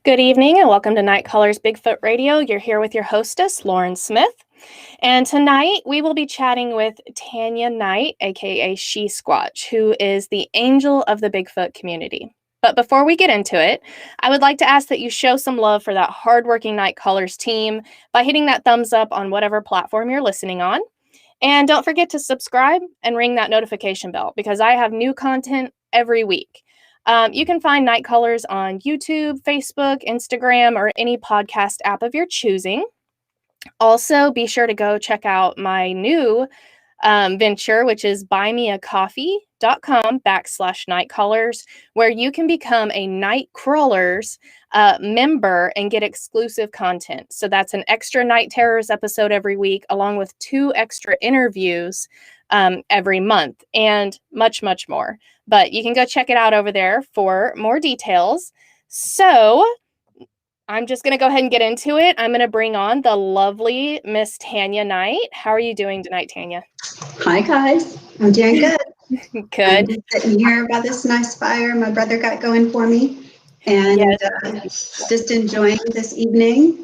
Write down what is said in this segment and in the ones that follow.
Good evening and welcome to Night Callers Bigfoot Radio. You're here with your hostess, Lauren Smith. And tonight we will be chatting with Tanya Knight, aka SheSquatch, who is the angel of the Bigfoot community. But before we get into it, I would like to ask that you show some love for that hardworking Night Callers team by hitting that thumbs up on whatever platform you're listening on. And don't forget to subscribe and ring that notification bell because I have new content every week. You can find Night Callers on YouTube, Facebook, Instagram, or any podcast app of your choosing. Also, be sure to go check out my new venture, which is buymeacoffee.com/nightcallers, where you can become a Night Crawlers member and get exclusive content. So that's an extra Night Terrors episode every week, along with 2 extra interviews every month, and much, much more. But you can go check it out over there for more details. So I'm just going to go ahead and get into it. I'm going to bring on the lovely Miss Tanya Knight. How are you doing tonight, Tanya? Hi, guys. I'm doing good. Good. I'm sitting here by this nice fire my brother got going for me, and just enjoying this evening.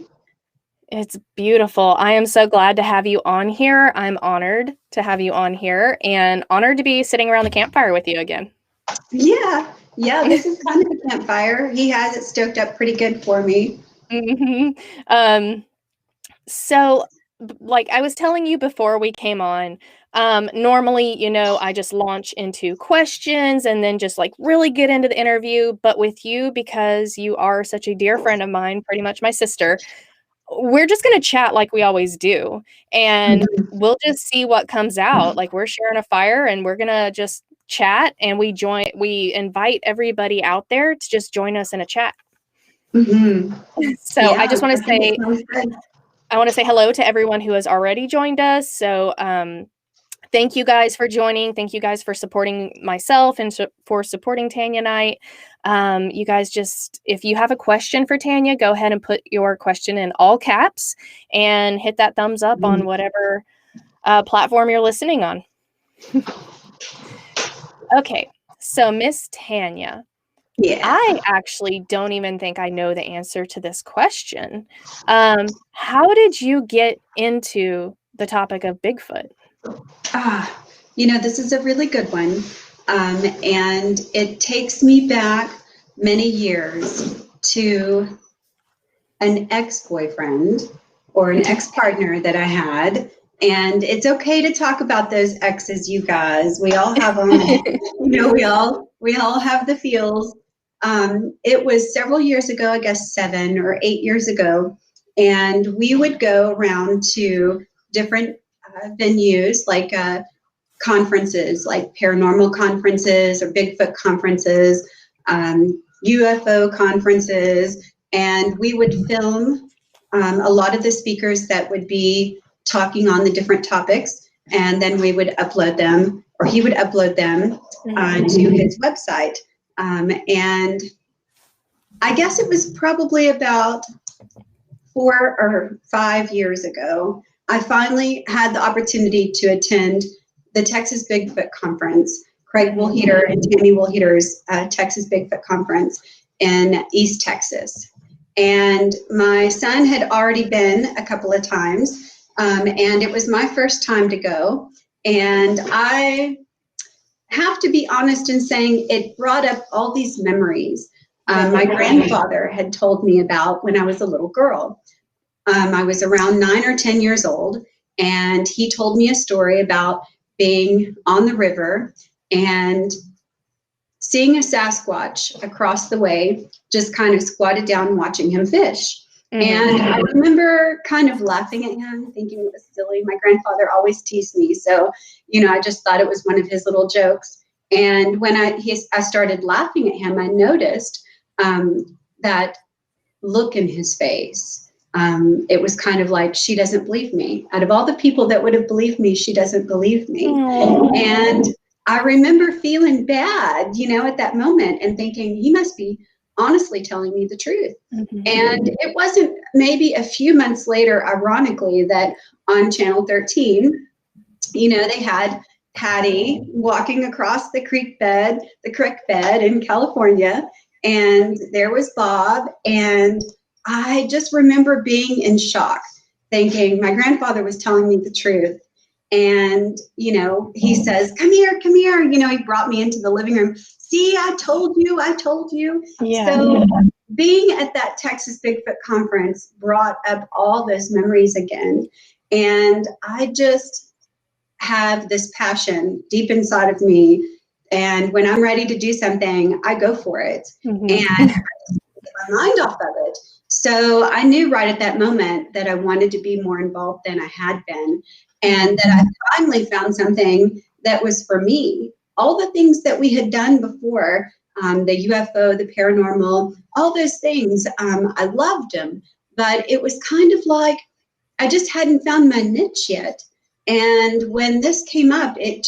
It's beautiful. I am so glad to have you on here. I'm honored to have you on here and honored to be sitting around the campfire with you again. Yeah, this is kind of a campfire. He has it stoked up pretty good for me. Mm-hmm. So, like I was telling you before we came on, normally, I just launch into questions and then just like really get into the interview. But with you, because you are such a dear friend of mine, pretty much my sister, we're just going to chat like we always do. And we'll just see what comes out. Like we're sharing a fire and we're going to just chat, and we invite everybody out there to just join us in a chat. So I just want to say, I want to say hello to everyone who has already joined us. So thank you guys for joining. Thank you guys for supporting myself and for supporting Tanya Knight. You guys if you have a question for Tanya, go ahead and put your question in all caps and hit that thumbs up on whatever platform you're listening on. Okay, so Miss Tanya, I actually don't even think I know the answer to this question. How did you get into the topic of Bigfoot? This is a really good one. And it takes me back many years to an ex-boyfriend or an ex-partner that I had. And it's okay to talk about those exes, you guys. We all have them. we all have the feels. It was several years ago, I guess 7 or 8 years ago, and we would go around to different venues like conferences, like paranormal conferences or Bigfoot conferences, UFO conferences, and we would film a lot of the speakers that would be talking on the different topics, and then we would upload them, or he would upload them to his website. And I guess it was probably about 4 or 5 years ago, I finally had the opportunity to attend the Texas Bigfoot Conference, Craig Woolheater and Tammy Woolheater's Texas Bigfoot Conference in East Texas. And my son had already been a couple of times, and it was my first time to go. And I have to be honest in saying it brought up all these memories my grandfather had told me about when I was a little girl. I was around 9 or 10 years old, and he told me a story about being on the river and seeing a Sasquatch across the way, just kind of squatted down watching him fish. And I remember kind of laughing at him, thinking it was silly. My grandfather always teased me, so I just thought it was one of his little jokes. And when I started laughing at him, I noticed that look in his face. It was kind of like, she doesn't believe me. Out of all the people that would have believed me, she doesn't believe me. And I remember feeling bad, at that moment, and thinking he must be honestly telling me the truth. And it wasn't maybe a few months later, ironically, that on Channel 13, they had Patty walking across the creek bed in California, and there was Bob. And I just remember being in shock, thinking my grandfather was telling me the truth. And, you know, he says, come here, come here. You know, he brought me into the living room. See, I told you, I told you. Yeah. So being at that Texas Bigfoot conference brought up all those memories again. And I just have this passion deep inside of me. And when I'm ready to do something, I go for it. Mm-hmm. And I just get my mind off of it. So I knew right at that moment that I wanted to be more involved than I had been. And that I finally found something that was for me. All the things that we had done before, the UFO, the paranormal, all those things, I loved them. But it was kind of like I just hadn't found my niche yet. And when this came up, it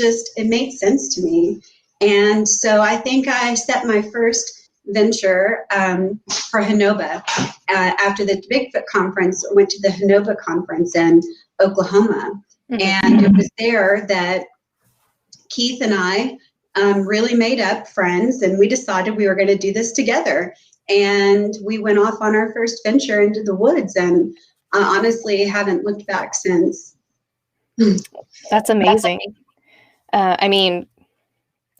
made sense to me. And so I think I set my first venture for Hanoba. After the Bigfoot conference, I went to the Hanoba conference in Oklahoma. Mm-hmm. And it was there that Keith and I really made up friends, and we decided we were going to do this together. And we went off on our first venture into the woods, and I honestly haven't looked back since. That's amazing. I mean,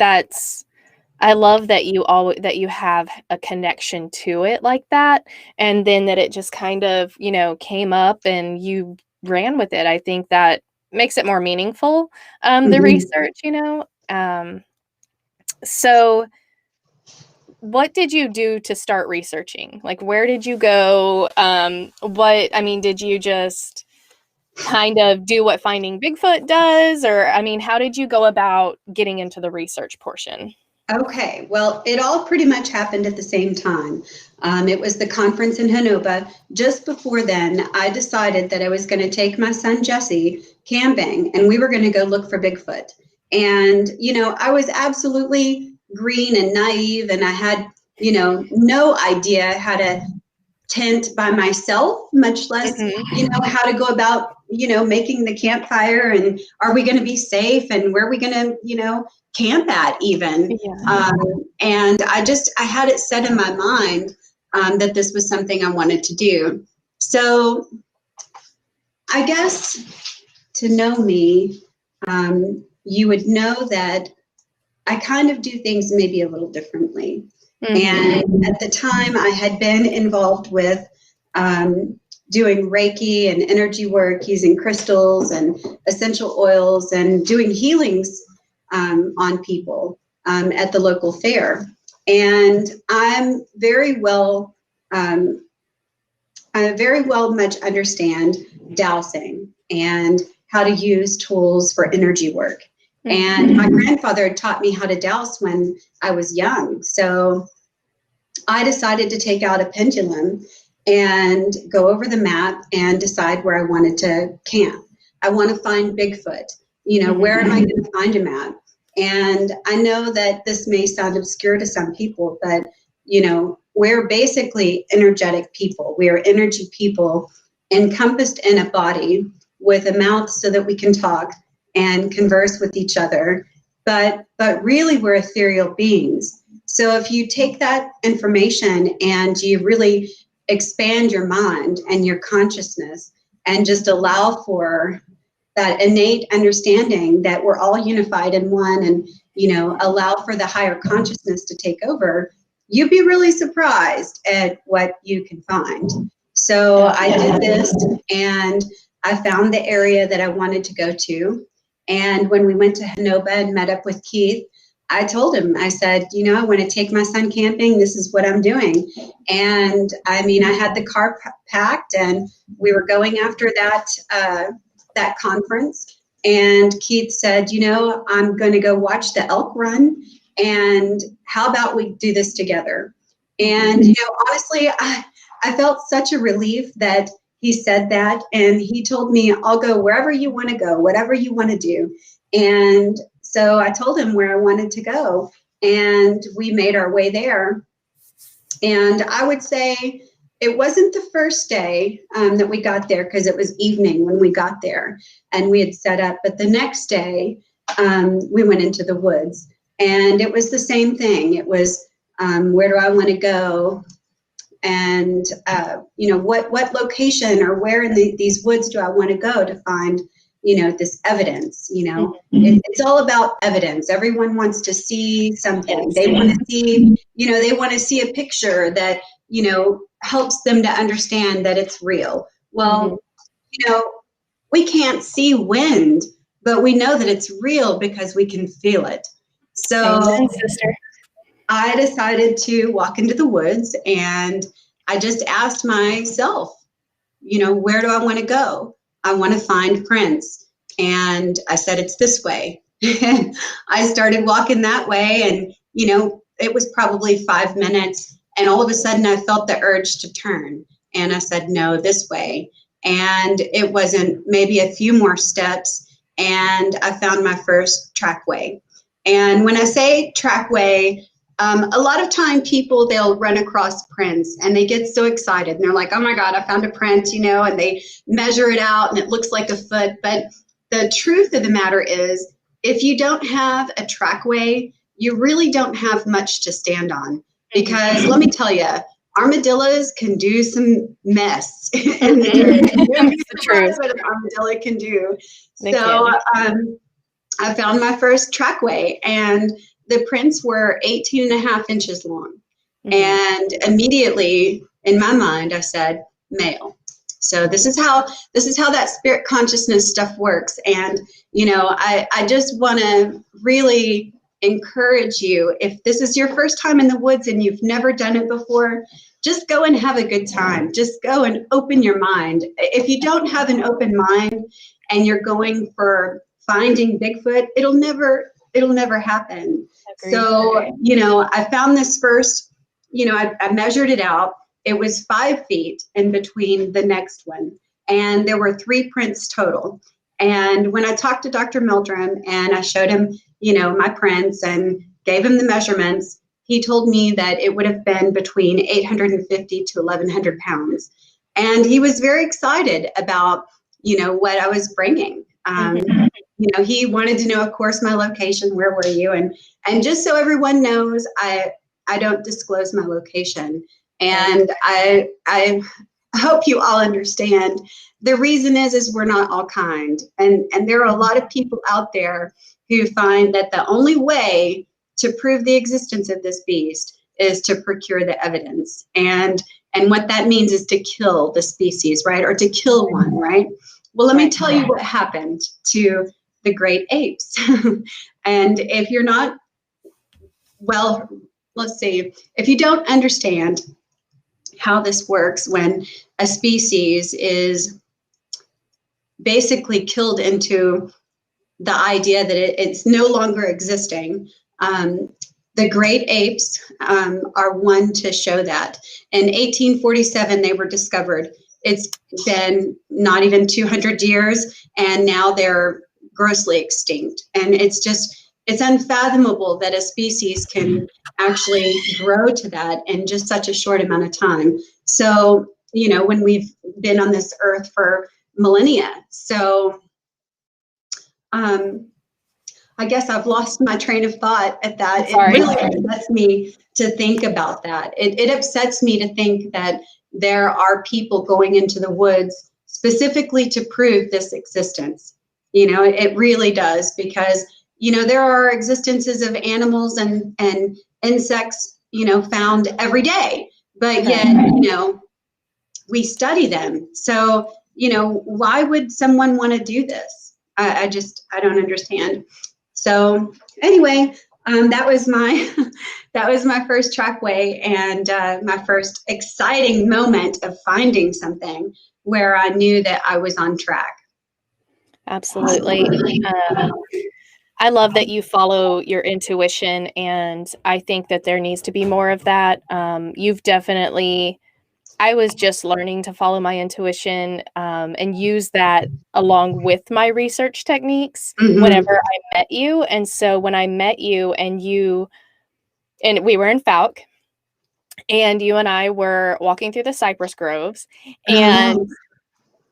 I love that you have a connection to it like that, and then that it just kind of, you know, came up and you ran with it. I think that makes it more meaningful, the research, you know. So what did you do to start researching? Like, where did you go? Did you just kind of do what Finding Bigfoot does? Or, I mean, how did you go about getting into the research portion? Okay, well, it all pretty much happened at the same time. It was the conference in Hanoba. Just before then, I decided that I was going to take my son Jesse camping, and we were going to go look for Bigfoot. And, you know, I was absolutely green and naive, and I had, you know, no idea how to tent by myself, much less, you know, how to go about, you know, making the campfire, and are we going to be safe, and where are we going to, you know, camp at even. Yeah. And I had it set in my mind that this was something I wanted to do. So I guess to know me, you would know that I kind of do things maybe a little differently. And at the time I had been involved with doing Reiki and energy work using crystals and essential oils and doing healings on people at the local fair. And I very well much understand dowsing and how to use tools for energy work. And my grandfather had taught me how to dowse when I was young. So I decided to take out a pendulum and go over the map and decide where I wanted to camp. I want to find Bigfoot. You know, where am I going to find him at? And I know that this may sound obscure to some people, but, you know, we're basically energetic people. We are energy people encompassed in a body with a mouth so that we can talk and converse with each other. But really, we're ethereal beings. So if you take that information and you really expand your mind and your consciousness and just allow for that innate understanding that we're all unified in one, and, you know, allow for the higher consciousness to take over, you'd be really surprised at what you can find. So I did this, and I found the area that I wanted to go to. And when we went to Hanoba and met up with Keith, I told him, I said, you know, I want to take my son camping. This is what I'm doing. And I mean, I had the car packed, and we were going after that conference. And Keith said, you know, I'm going to go watch the elk run, and how about we do this together? And, you know, honestly, I felt such a relief that he said that, and he told me, I'll go wherever you want to go, whatever you want to do. And so I told him where I wanted to go, and we made our way there. And I would say it wasn't the first day that we got there, because it was evening when we got there and we had set up. But the next day we went into the woods, and it was the same thing. It was Where do I want to go? And, what location or where in these woods do I want to go to find, this evidence? It's all about evidence. Everyone wants to see something. Yes. They want to see, they want to see a picture that, helps them to understand that it's real. Well, we can't see wind, but we know that it's real because we can feel it. So Amen, sister. I decided to walk into the woods, and I just asked myself, where do I want to go? I want to find prints. And I said, it's this way. I started walking that way, and, it was probably 5 minutes. And all of a sudden I felt the urge to turn. And I said, no, this way. And it wasn't maybe a few more steps, and I found my first trackway. And when I say trackway, a lot of time people, they'll run across prints and they get so excited and they're like, oh my God, I found a print, and they measure it out and it looks like a foot. But the truth of the matter is, if you don't have a trackway, you really don't have much to stand on. Because let me tell you, armadillos can do some mess in the dirt. It's true. What an armadillo can do. They So can. I found my first trackway, and the prints were 18 and a half inches long. And immediately in my mind, I said, male. So this is how that spirit consciousness stuff works. And, I just want to really encourage you, if this is your first time in the woods and you've never done it before, just go and have a good time. Just go and open your mind. If you don't have an open mind and you're going for finding Bigfoot, it'll never happen. Agreed. So, I found this first, I measured it out. It was 5 feet in between the next one. And there were 3 prints total. And when I talked to Dr. Meldrum and I showed him, my prints and gave him the measurements, he told me that it would have been between 850 to 1,100 pounds. And he was very excited about, what I was bringing. He wanted to know, of course, my location. Where were you? And just so everyone knows, I don't disclose my location. And I hope you all understand. The reason is we're not all kind. And there are a lot of people out there who find that the only way to prove the existence of this beast is to procure the evidence. And what that means is to kill the species, right? Or to kill one, right? Well, let me tell you what happened to the great apes. And if you're not, well, let's see, if you don't understand how this works when a species is basically killed into the idea that it's no longer existing, the great apes are one to show that. In 1847, they were discovered. It's been not even 200 years, and now they're grossly extinct. And it's unfathomable that a species can actually grow to that in just such a short amount of time. So, when we've been on this earth for millennia. So, I guess I've lost my train of thought at that. Sorry. It really upsets me to think about that. It upsets me to think that there are people going into the woods specifically to prove this existence. It really does, because, there are existences of animals and insects, found every day, but yet, we study them. So, why would someone want to do this? I don't understand. So anyway, that was my first trackway, and my first exciting moment of finding something where I knew that I was on track. Absolutely. I love that you follow your intuition, and I think that there needs to be more of that. You've definitely, I was just learning to follow my intuition and use that along with my research techniques whenever I met you. And so when I met you and we were in Fouke, and you and I were walking through the cypress groves, and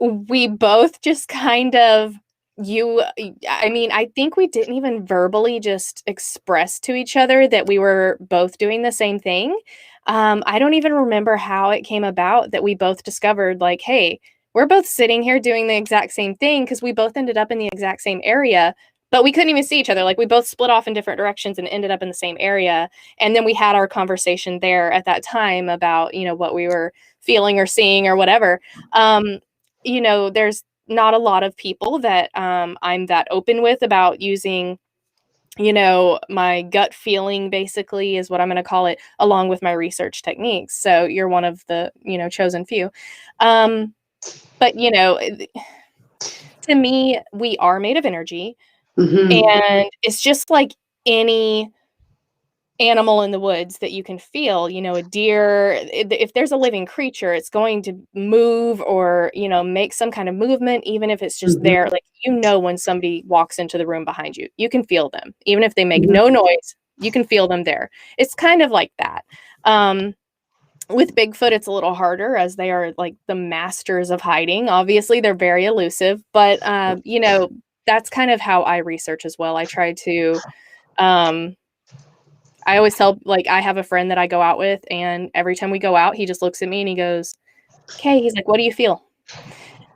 we both just kind of I mean, I think we didn't even verbally just express to each other that we were both doing the same thing. I don't even remember how it came about that we both discovered, like, hey, we're both sitting here doing the exact same thing, because we both ended up in the exact same area, but we couldn't even see each other. Like, we both split off in different directions and ended up in the same area. And then we had our conversation there at that time about, what we were feeling or seeing or whatever. There's not a lot of people that I'm that open with about using, my gut feeling, basically, is what I'm going to call it, along with my research techniques. So you're one of the, chosen few. But, to me, we are made of energy. And it's just like any animal in the woods that you can feel, a deer. If there's a living creature, it's going to move or, make some kind of movement, even if it's just there. Like, when somebody walks into the room behind you, you can feel them. Even if they make no noise, you can feel them there. It's kind of like that. With Bigfoot, it's a little harder, as they are like the masters of hiding. Obviously, they're very elusive, but, that's kind of how I research as well. I try to, I always tell, like, I have a friend that I go out with, and every time we go out, he just looks at me and he goes, "Okay," he's like, "What do you feel?"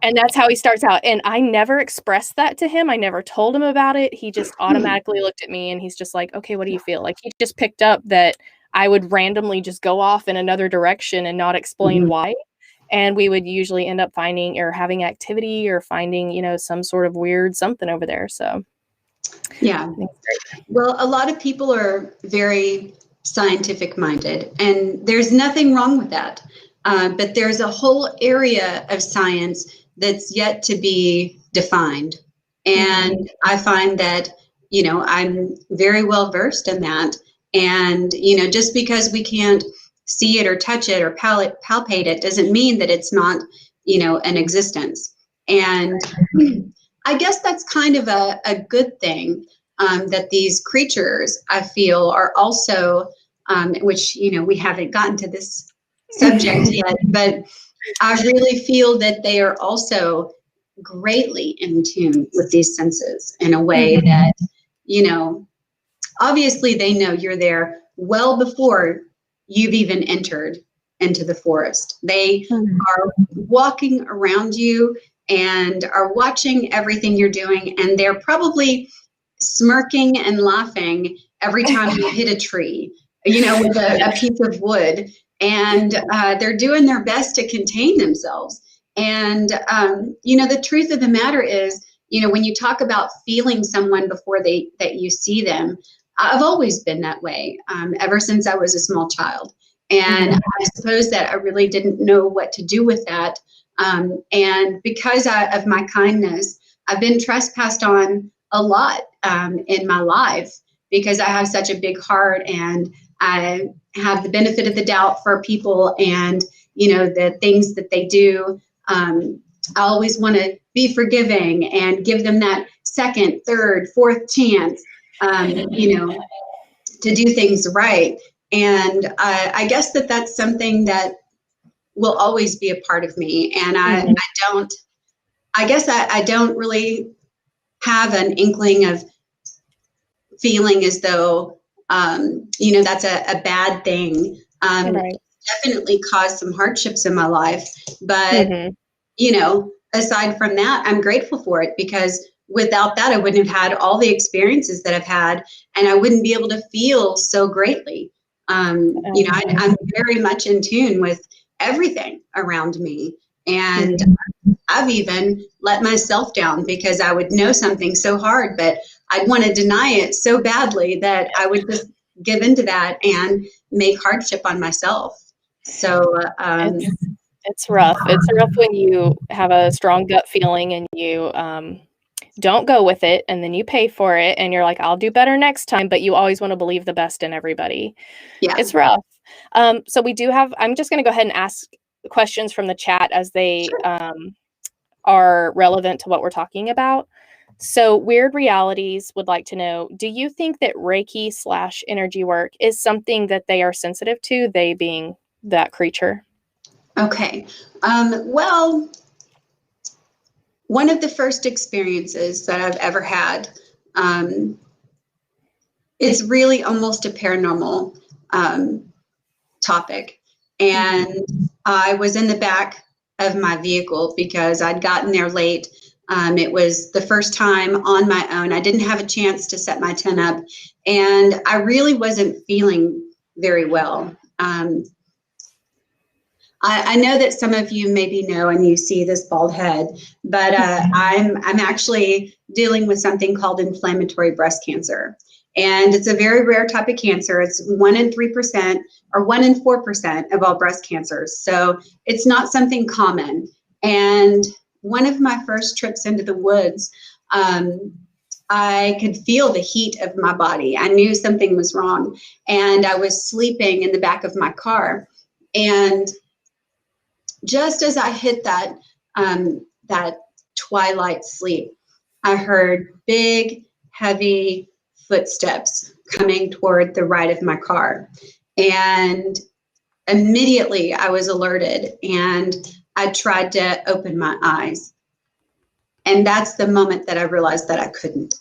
And that's how he starts out. And I never expressed that to him. I never told him about it. He just automatically looked at me and he's just like, "Okay, what do you feel?" Like, he just picked up that I would randomly just go off in another direction and not explain why. And we would usually end up finding or having activity or finding, some sort of weird something over there. So Yeah. Well, a lot of people are very scientific minded, and there's nothing wrong with that. But there's a whole area of science that's yet to be defined. And I find that, I'm very well versed in that. And, just because we can't see it or touch it or palpate it doesn't mean that it's not, an existence. And I guess that's kind of a good thing, that these creatures, I feel, are also, which, we haven't gotten to this subject yet, but I really feel that they are also greatly in tune with these senses in a way that, obviously they know you're there well before you've even entered into the forest. They are walking around you and are watching everything you're doing, and they're probably smirking and laughing every time you hit a tree, with a piece of wood, and they're doing their best to contain themselves. And the truth of the matter is, when you talk about feeling someone before that you see them, I've always been that way, ever since I was a small child. And I suppose that I really didn't know what to do with that. And because of my kindness, I've been trespassed on a lot in my life, because I have such a big heart and I have the benefit of the doubt for people, and, the things that they do. I always want to be forgiving and give them that second, third, fourth chance, to do things right. And I guess that's something that will always be a part of me. And I guess I don't really have an inkling of feeling as though, that's a bad thing. Right. Definitely caused some hardships in my life. But, aside from that, I'm grateful for it, because without that, I wouldn't have had all the experiences that I've had, and I wouldn't be able to feel so greatly. I'm very much in tune with everything around me. And I've even let myself down, because I would know something so hard, but I'd want to deny it so badly that I would just give into that and make hardship on myself. So it's rough. It's rough when you have a strong gut feeling and you don't go with it, and then you pay for it and you're like, "I'll do better next time," but you always want to believe the best in everybody. yeah. It's rough. So we do have, I'm just going to go ahead and ask questions from the chat as they are relevant to what we're talking about. So Weird Realities would like to know, do you think that Reiki/energy work is something that they are sensitive to, they being that creature? Okay. Well, one of the first experiences that I've ever had. It's really almost a paranormal topic. And I was in the back of my vehicle because I'd gotten there late. It was the first time on my own. I didn't have a chance to set my tent up, and I really wasn't feeling very well. I know that some of you maybe know, and you see this bald head, but I'm actually dealing with something called inflammatory breast cancer. And it's a very rare type of cancer. It's 1 in 3% or 1 in 4% of all breast cancers. So it's not something common. And one of my first trips into the woods, I could feel the heat of my body. I knew something was wrong. And I was sleeping in the back of my car. And just as I hit that twilight sleep, I heard big, heavy footsteps coming toward the right of my car. And immediately I was alerted, and I tried to open my eyes. And that's the moment that I realized that I couldn't.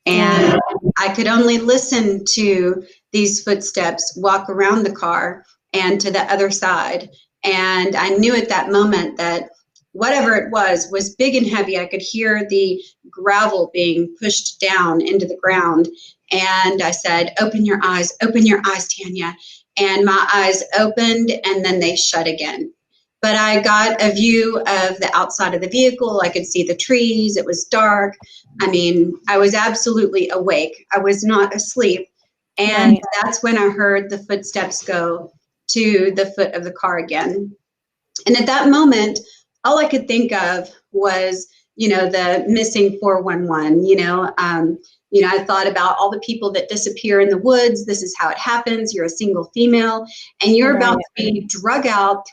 And I could only listen to these footsteps walk around the car and to the other side. And I knew at that moment that whatever it was big and heavy. I could hear the gravel being pushed down into the ground. And I said, open your eyes, Tanya. And my eyes opened, and then they shut again. But I got a view of the outside of the vehicle. I could see the trees. It was dark. I mean, I was absolutely awake. I was not asleep. And that's when I heard the footsteps go to the foot of the car again. And at that moment, all I could think of was, the missing 411, I thought about all the people that disappear in the woods. This is how it happens. You're a single female, and you're about to be drug out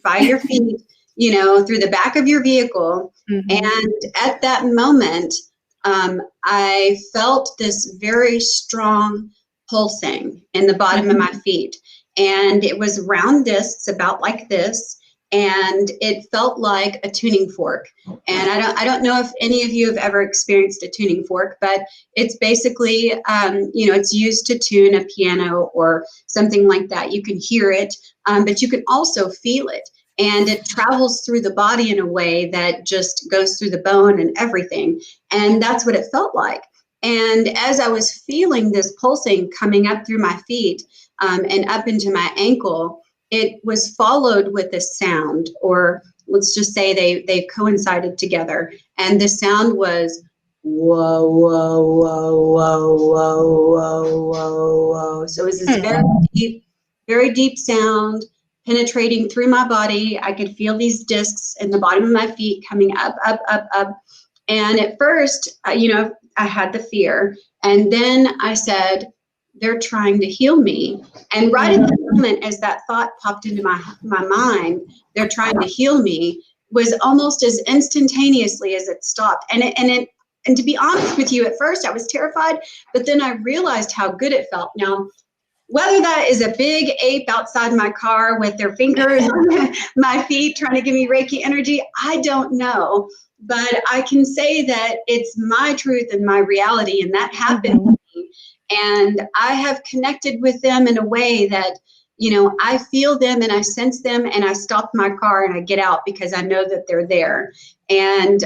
by your feet, through the back of your vehicle. And at that moment, I felt this very strong pulsing in the bottom of my feet. And it was round discs about like this. And it felt like a tuning fork. And I don't know if any of you have ever experienced a tuning fork, but it's basically, it's used to tune a piano or something like that. You can hear it, but you can also feel it. And it travels through the body in a way that just goes through the bone and everything. And that's what it felt like. And as I was feeling this pulsing coming up through my feet and up into my ankle, it was followed with a sound, or let's just say they coincided together. And the sound was, whoa, whoa, whoa, whoa, whoa, whoa, whoa, whoa. So it was this very deep sound penetrating through my body. I could feel these discs in the bottom of my feet coming up, up, up, up. And at first, I had the fear. And then I said, they're trying to heal me. And right at the moment, as that thought popped into my mind, they're trying to heal me, was almost as instantaneously as it stopped. And to be honest with you, at first I was terrified, but then I realized how good it felt. Now, whether that is a big ape outside my car with their fingers on my feet trying to give me Reiki energy, I don't know. But I can say that it's my truth and my reality, and that happened to me. And I have connected with them in a way that, I feel them and I sense them, and I stop my car and I get out because I know that they're there. And,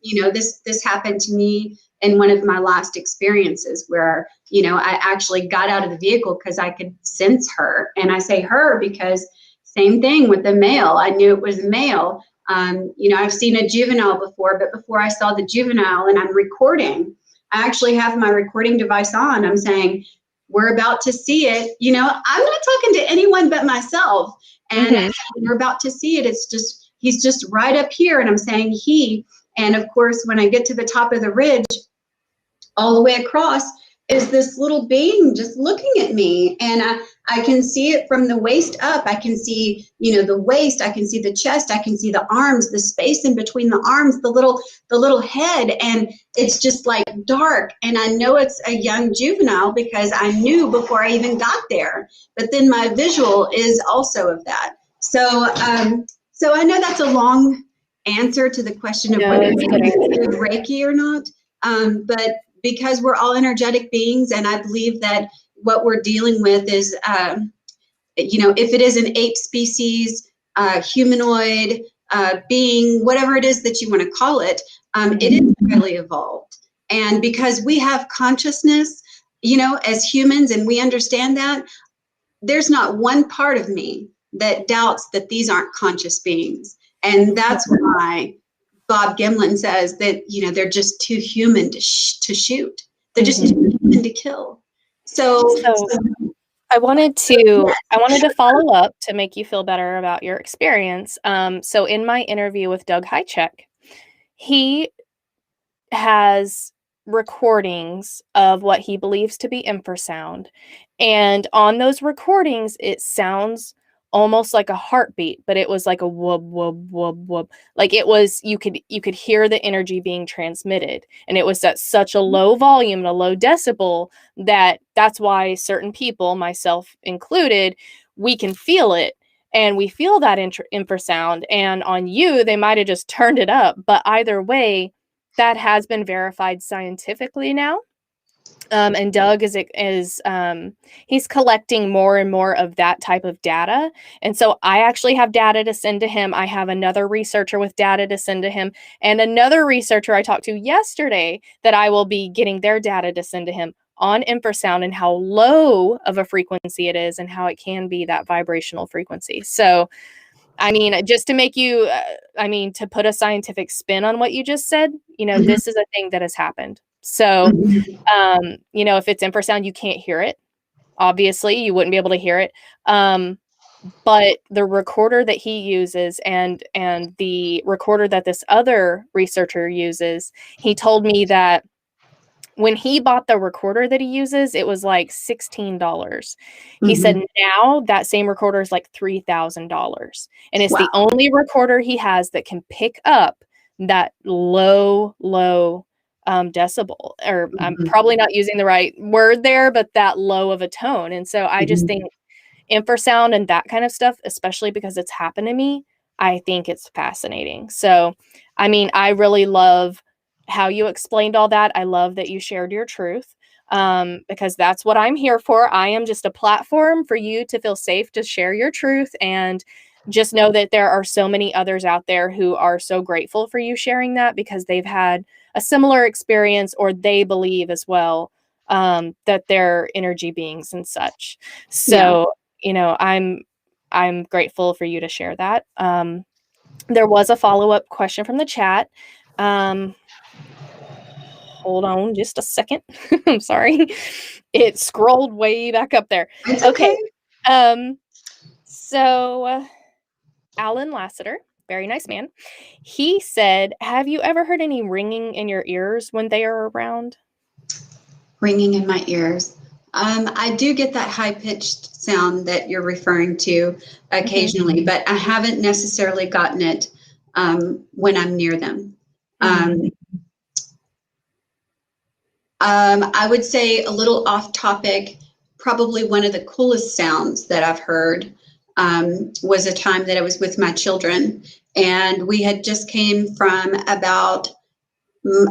this happened to me in one of my last experiences where, I actually got out of the vehicle because I could sense her. And I say her because same thing with the male. I knew it was a male. I've seen a juvenile before, but before I saw the juvenile and I'm recording, I actually have my recording device on. I'm saying, we're about to see it. I'm not talking to anyone but myself. And we're about to see it. It's just, he's just right up here. And I'm saying he. And of course, when I get to the top of the ridge, all the way across is this little being just looking at me. And I can see it from the waist up. I can see, the waist. I can see the chest. I can see the arms, the space in between the arms, the little head. And it's just like dark. And I know it's a young juvenile because I knew before I even got there. But then my visual is also of that. So I know that's a long answer to the question of No, whether it's you kidding. do Reiki or not. But because we're all energetic beings, and I believe that what we're dealing with is, if it is an ape species, humanoid being, whatever it is that you want to call it, it is highly evolved. And because we have consciousness, as humans, and we understand that, there's not one part of me that doubts that these aren't conscious beings. And that's why Bob Gimlin says that, they're just too human to shoot. They're just too human to kill. So I wanted to follow up to make you feel better about your experience. So in my interview with Doug Hychek, he has recordings of what he believes to be infrasound. And on those recordings, it sounds almost like a heartbeat, but it was like a whoop, whoop, whoop, whoop. Like it was, you could hear the energy being transmitted. And it was at such a low volume and a low decibel that's why certain people, myself included, we can feel it. And we feel that infrasound. And on you, they might have just turned it up. But either way, that has been verified scientifically now. And Doug is he's collecting more and more of that type of data. And so I actually have data to send to him. I have another researcher with data to send to him, and another researcher I talked to yesterday that I will be getting their data to send to him on infrasound and how low of a frequency it is and how it can be that vibrational frequency. So, I mean, just to make you, to put a scientific spin on what you just said, this is a thing that has happened. So, if it's infrasound, you can't hear it. Obviously, you wouldn't be able to hear it. But the recorder that he uses and the recorder that this other researcher uses, he told me that when he bought the recorder that he uses, it was like $16. He said now that same recorder is like $3,000. And it's the only recorder he has that can pick up that low decibel, or I'm probably not using the right word there, but that low of a tone. And so I just think infrasound and that kind of stuff, especially because it's happened to me, I think it's fascinating. So, I really love how you explained all that. I love that you shared your truth, because that's what I'm here for. I am just a platform for you to feel safe to share your truth, and just know that there are so many others out there who are so grateful for you sharing that because they've had a similar experience, or they believe as well that they're energy beings and such. So, I'm grateful for you to share that. There was a follow-up question from the chat. Hold on just a second. I'm sorry. It scrolled way back up there. It's okay. So Alan Lassiter, very nice man. He said, have you ever heard any ringing in your ears when they are around? Ringing in my ears. I do get that high-pitched sound that you're referring to occasionally, but I haven't necessarily gotten it when I'm near them. I would say, a little off topic, probably one of the coolest sounds that I've heard was a time that I was with my children, and we had just came from about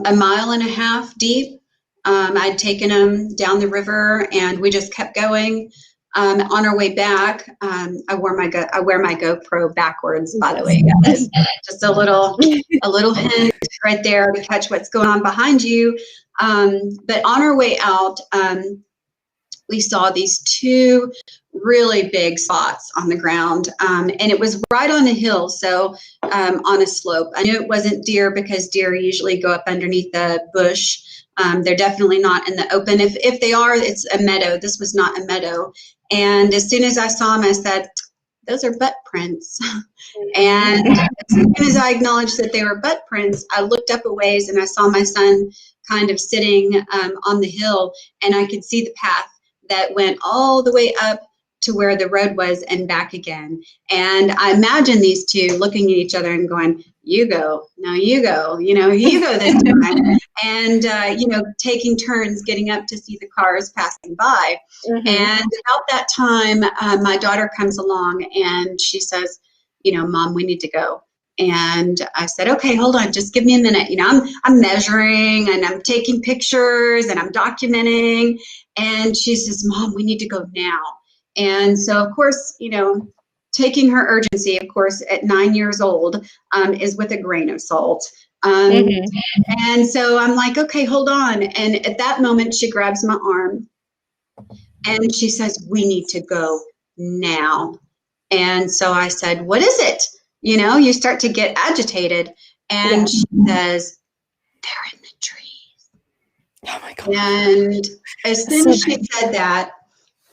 a mile and a half deep. I'd taken them down the river, and we just kept going. On our way back, I wear my GoPro backwards, by the way, guys. Just a little hint right there to catch what's going on behind you. But on our way out, we saw these two really big spots on the ground, and it was right on a hill, so on a slope. I knew it wasn't deer because deer usually go up underneath the bush. They're definitely not in the open. If they are, it's a meadow. This was not a meadow. And as soon as I saw them, I said, those are butt prints. And as soon as I acknowledged that they were butt prints, I looked up a ways and I saw my son kind of sitting on the hill, and I could see the path that went all the way up to where the road was and back again. And I imagine these two looking at each other and going, you go, no, you go, you go this time. And, taking turns getting up to see the cars passing by. And about that time, my daughter comes along and she says, Mom, we need to go. And I said, okay, hold on, just give me a minute. You know, I'm measuring and I'm taking pictures and I'm documenting. And she says, Mom, we need to go now. And so, of course, you know, taking her urgency, of course, at 9 years old, is with a grain of salt. And so I'm like, okay, hold on. And at that moment, she grabs my arm and she says, we need to go now. And so I said, what is it? You know, you start to get agitated. And she says, they're in the trees. Oh my God. And as soon as she said that,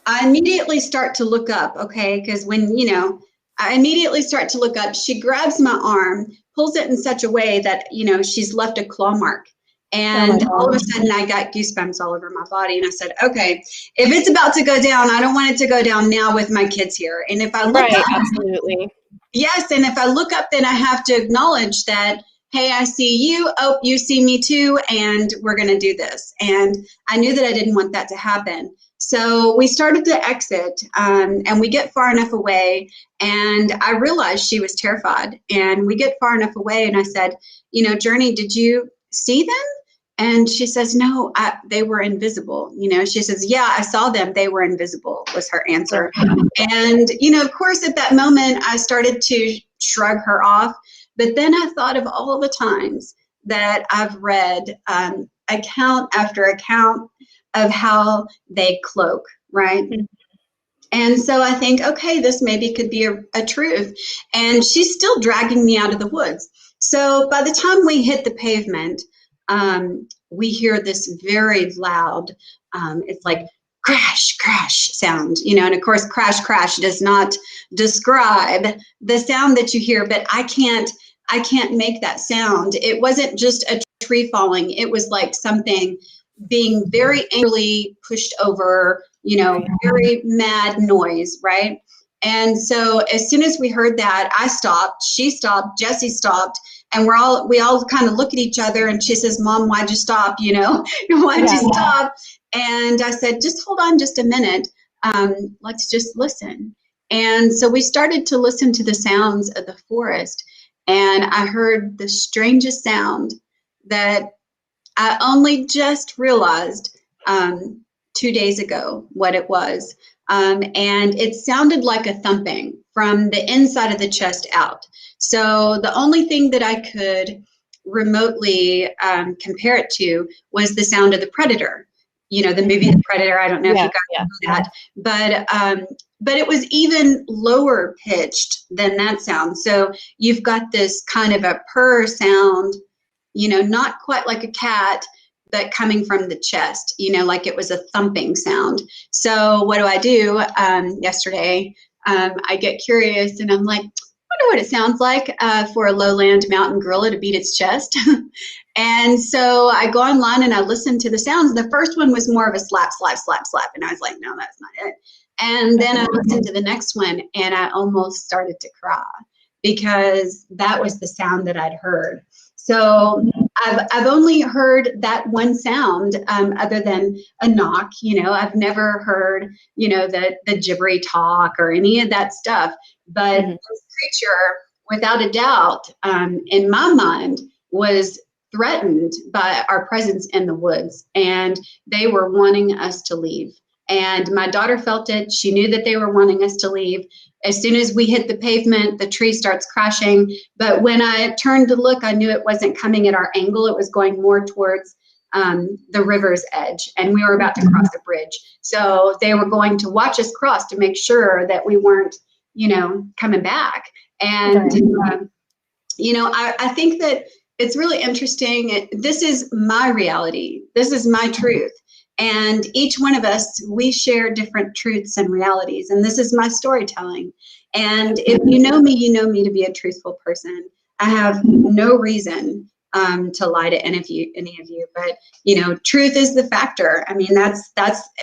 I immediately start to look up, okay? Because when, you know, I immediately start to look up, she grabs my arm, pulls it in such a way that, you know, she's left a claw mark. And all of a sudden I got goosebumps all over my body. And I said, okay, if it's about to go down, I don't want it to go down now with my kids here. And if I look up, absolutely. Yes, and if I look up, then I have to acknowledge that, hey, I see you. Oh, you see me too, and we're going to do this. And I knew that I didn't want that to happen. So we started to exit, and we get far enough away, and I realized she was terrified. And we get far enough away, and I said, you know, Journey, did you see them? And she says, no, they were invisible. You know, she says, yeah, I saw them. They were invisible, was her answer. And, you know, of course, at that moment, I started to shrug her off. But then I thought of all the times that I've read account after account of how they cloak, right? And so I think, okay, this maybe could be a truth. And she's still dragging me out of the woods. So by the time we hit the pavement, we hear this very loud, it's like crash, crash sound, you know, and of course, crash, crash does not describe the sound that you hear, but I can't make that sound. It wasn't just a tree falling. It was like something being very angrily pushed over, you know, very mad noise, right? And so as soon as we heard that, I stopped, she stopped, Jessie stopped, and we all kind of look at each other, and she says, Mom, why'd you stop? You know, why'd you stop? And I said, just hold on just a minute. Let's just listen. And so we started to listen to the sounds of the forest, and I heard the strangest sound that I only just realized 2 days ago what it was. And it sounded like a thumping from the inside of the chest out. So the only thing that I could remotely compare it to was the sound of the Predator. You know, the movie The Predator. I don't know if you guys know that, but it was even lower pitched than that sound. So you've got this kind of a purr sound, you know, not quite like a cat, but coming from the chest, you know, like it was a thumping sound. So what do? Yesterday, I get curious and I'm like, I wonder what it sounds like for a lowland mountain gorilla to beat its chest. And so I go online and I listen to the sounds. The first one was more of a slap, slap, slap, slap. And I was like, no, that's not it. And then I listened to the next one and I almost started to cry because that was the sound that I'd heard. So I've only heard that one sound other than a knock. You know, I've never heard, you know, the gibbery talk or any of that stuff. But this creature, without a doubt, in my mind, was threatened by our presence in the woods, and they were wanting us to leave. And my daughter felt it. She knew that they were wanting us to leave. As soon as we hit the pavement, the tree starts crashing. But when I turned to look, I knew it wasn't coming at our angle. It was going more towards the river's edge, and we were about to cross a bridge. So they were going to watch us cross to make sure that we weren't, you know, coming back. And, you know, I think that it's really interesting. This is my reality. This is my truth. And each one of us, we share different truths and realities. And this is my storytelling. And if you know me to be a truthful person. I have no reason to lie to any of you. But, you know, truth is the factor. I mean, that's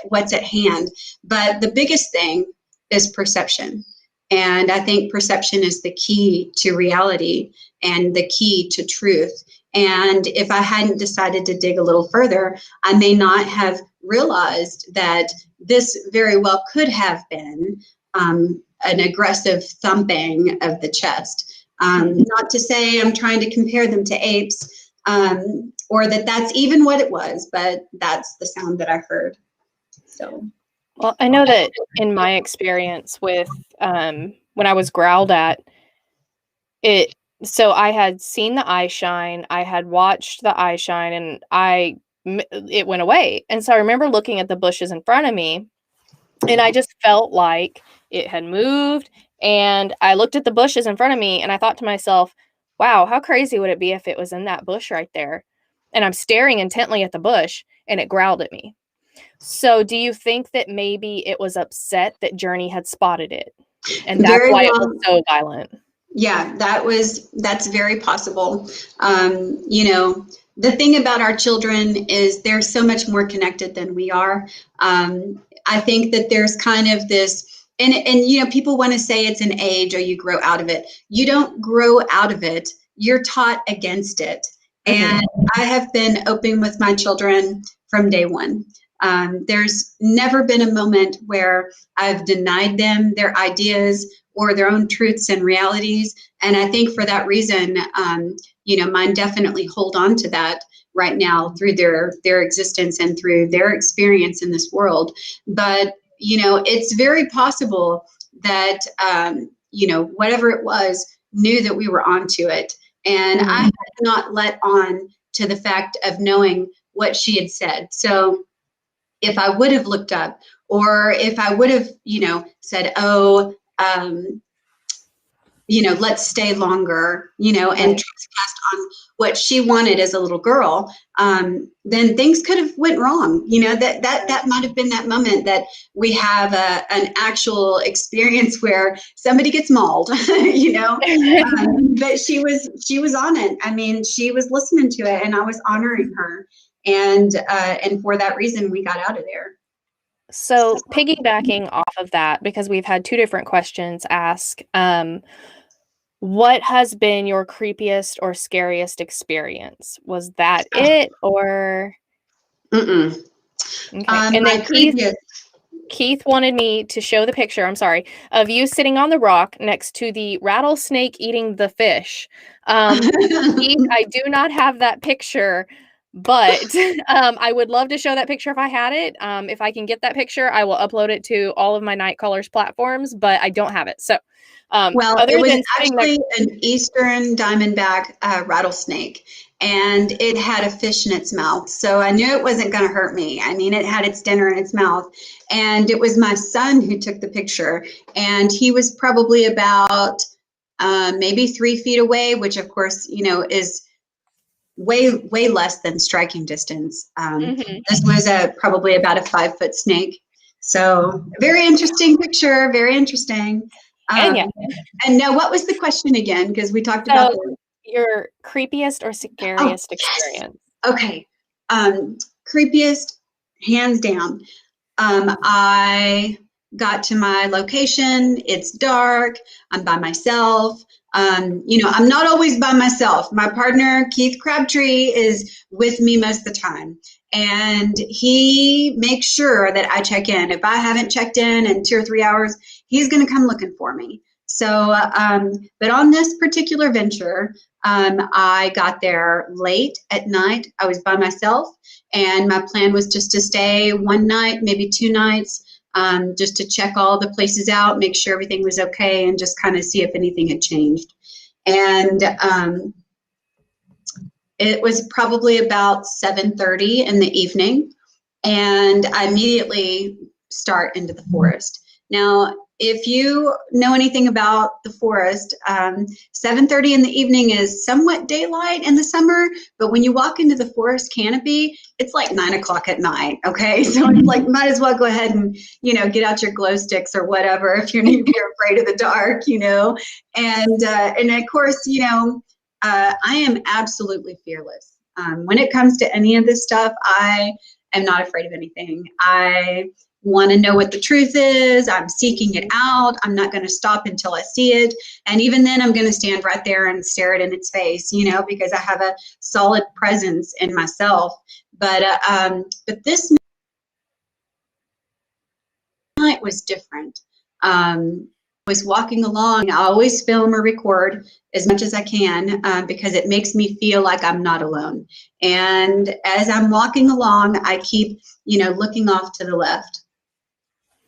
what's at hand. But the biggest thing is perception. And I think perception is the key to reality and the key to truth. And if I hadn't decided to dig a little further, I may not have realized that this very well could have been an aggressive thumping of the chest. Not to say I'm trying to compare them to apes, or that that's even what it was, but that's the sound that I heard. So, well, I know that in my experience with when I was growled at, so I had seen the eye shine, I had watched the eye shine, and it went away. And so I remember looking at the bushes in front of me, and I just felt like it had moved. And I looked at the bushes in front of me, and I thought to myself, wow, how crazy would it be if it was in that bush right there? And I'm staring intently at the bush, and it growled at me. So do you think that maybe it was upset that Journey had spotted it, and that's very why it well. was so violent? Yeah, that's very possible. You know, the thing about our children is they're so much more connected than we are. I think that there's kind of this, and you know, people want to say it's an age or you grow out of it. You don't grow out of it. You're taught against it. And I have been open with my children from day one. There's never been a moment where I've denied them their ideas or their own truths and realities. And I think for that reason, you know, mine definitely hold on to that right now through their existence and through their experience in this world. But, you know, it's very possible that, you know, whatever it was, knew that we were onto it. And I had not let on to the fact of knowing what she had said. So if I would have looked up, or if I would have, you know, said, oh, you know, let's stay longer, you know, and trespassed on what she wanted as a little girl, then things could have went wrong. You know, that might have been that moment that we have an actual experience where somebody gets mauled, you know. But she was on it. I mean, she was listening to it, and I was honoring her, and for that reason, we got out of there. So piggybacking off of that, because we've had two different questions asked, what has been your creepiest or scariest experience? Was that it, or? Mm-mm. Okay. And then Keith wanted me to show the picture, I'm sorry, of you sitting on the rock next to the rattlesnake eating the fish. Keith, I do not have that picture, but I would love to show that picture if I had it. If I can get that picture, I will upload it to all of my Night Callers platforms, but I don't have it. So, well, other it was than actually an eastern diamondback rattlesnake, and it had a fish in its mouth. So I knew it wasn't going to hurt me. I mean, it had its dinner in its mouth. And it was my son who took the picture. And he was probably about maybe 3 feet away, which of course, you know, is way less than striking distance. This was probably about a 5-foot snake. So very interesting picture, very interesting. and yeah. And now, what was the question again? Because we talked about your creepiest or scariest experience. Okay. Creepiest, hands down. I got to my location. It's dark. I'm by myself. You know, I'm not always by myself. My partner, Keith Crabtree, is with me most of the time. And he makes sure that I check in. If I haven't checked in 2 or 3 hours, he's going to come looking for me. So, but on this particular venture, I got there late at night. I was by myself, and my plan was just to stay one night, maybe 2 nights, just to check all the places out, make sure everything was okay, and just kind of see if anything had changed. And it was probably about 7:30 in the evening, and I immediately start into the forest. Now, if you know anything about the forest, 7:30 in the evening is somewhat daylight in the summer, but when you walk into the forest canopy, it's like 9 o'clock at night, okay? So it's like, might as well go ahead and, you know, get out your glow sticks or whatever if you're afraid of the dark, you know? And of course, you know, I am absolutely fearless. When it comes to any of this stuff, I am not afraid of anything. I want to know what the truth is. I'm seeking it out. I'm not going to stop until I see it. And even then, I'm going to stand right there and stare it in its face, you know, because I have a solid presence in myself. But this night was different. was walking along, I always film or record as much as I can because it makes me feel like I'm not alone. And as I'm walking along, I keep, looking off to the left.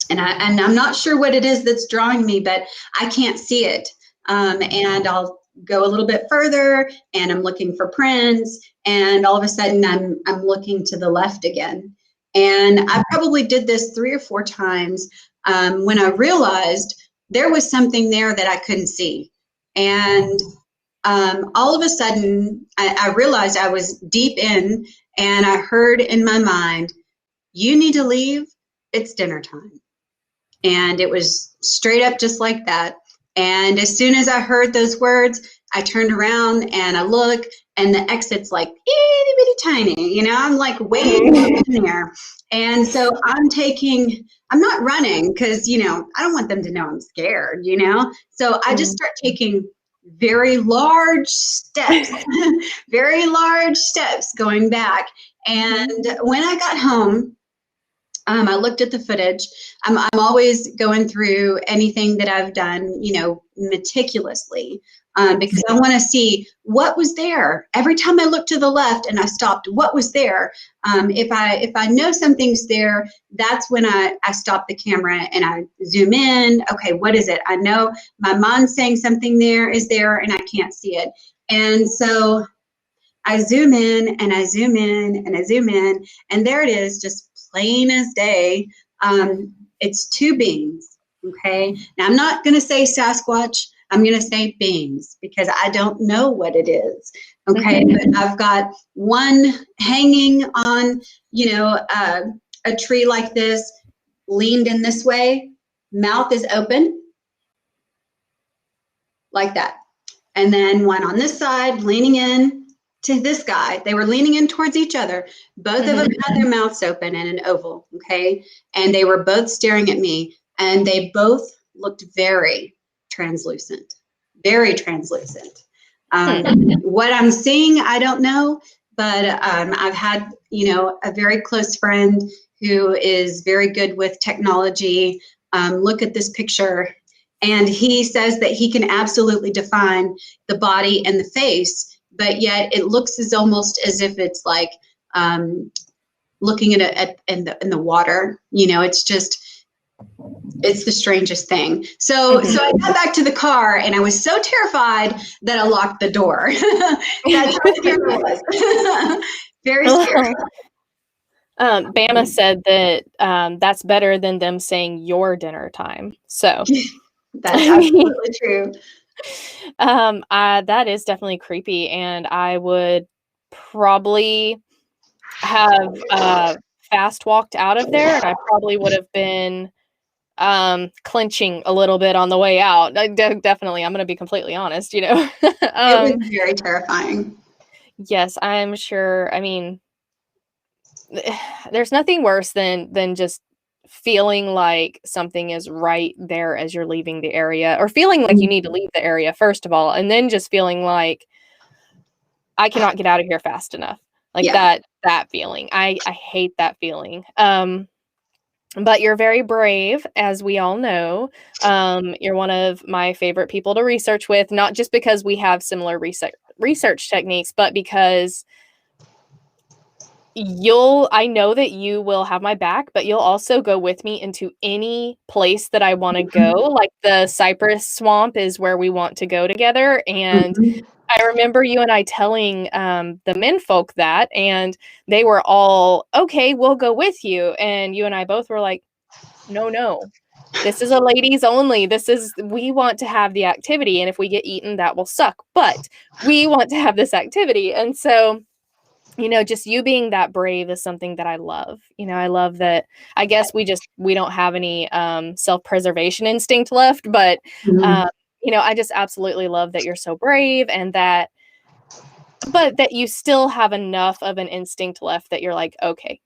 And I'm not sure what it is that's drawing me, but I can't see it. And I'll go a little bit further, and I'm looking for prints, and all of a sudden I'm looking to the left again. And I probably did this 3 or 4 times when I realized there was something there that I couldn't see. And all of a sudden, I realized I was deep in, and I heard in my mind, "You need to leave, it's dinner time." And it was straight up just like that. And as soon as I heard those words, I turned around and I look, and the exit's like itty bitty tiny, I'm like waiting in there. And so I'm not running because, I don't want them to know I'm scared, So I just start taking very large steps, very large steps going back. And when I got home, I looked at the footage. I'm always going through anything that I've done, meticulously, because I want to see what was there. Every time I looked to the left and I stopped, what was there? If I know something's there, that's when I stop the camera and I zoom in. Okay, what is it? I know my mind's saying something there is there, and I can't see it. And so I zoom in and I zoom in and I zoom in, and there it is, just plain as day. It's 2 beings. Okay. Now I'm not going to say Sasquatch. I'm going to say beings because I don't know what it is. Okay. But I've got one hanging on, a tree like this, leaned in this way, mouth is open like that. And then one on this side, leaning in to this guy. They were leaning in towards each other. Both of them had their mouths open in an oval, okay? And they were both staring at me, and they both looked very translucent, very translucent. What I'm seeing, I don't know, but I've had, a very close friend who is very good with technology. Look at this picture, and he says that he can absolutely define the body and the face, but yet it looks almost as if it's like looking at it in the water. It's the strangest thing. So I got back to the car, and I was so terrified that I locked the door. That's how scary it was. Very scary. Bama said that that's better than them saying your dinner time. So that's absolutely true. That is definitely creepy, and I would probably have fast walked out of there, and I probably would have been clenching a little bit on the way out. Definitely, I'm going to be completely honest, It was very terrifying. Yes, I'm sure. I mean, there's nothing worse than just feeling like something is right there as you're leaving the area, or feeling like you need to leave the area, first of all, and then just feeling like I cannot get out of here fast enough. Like that feeling. I hate that feeling. But you're very brave, as we all know. You're one of my favorite people to research with, not just because we have similar research techniques, but because I know that you will have my back, but you'll also go with me into any place that I want to go. Like the cypress swamp is where we want to go together. And I remember you and I telling the men folk that, and they were all, okay, we'll go with you. And you and I both were like, no, this is a ladies only. We want to have the activity. And if we get eaten, that will suck. But we want to have this activity. And so, just you being that brave is something that I love. I love that. I guess we don't have any self-preservation instinct left, but I just absolutely love that you're so brave, and that you still have enough of an instinct left that you're like, okay,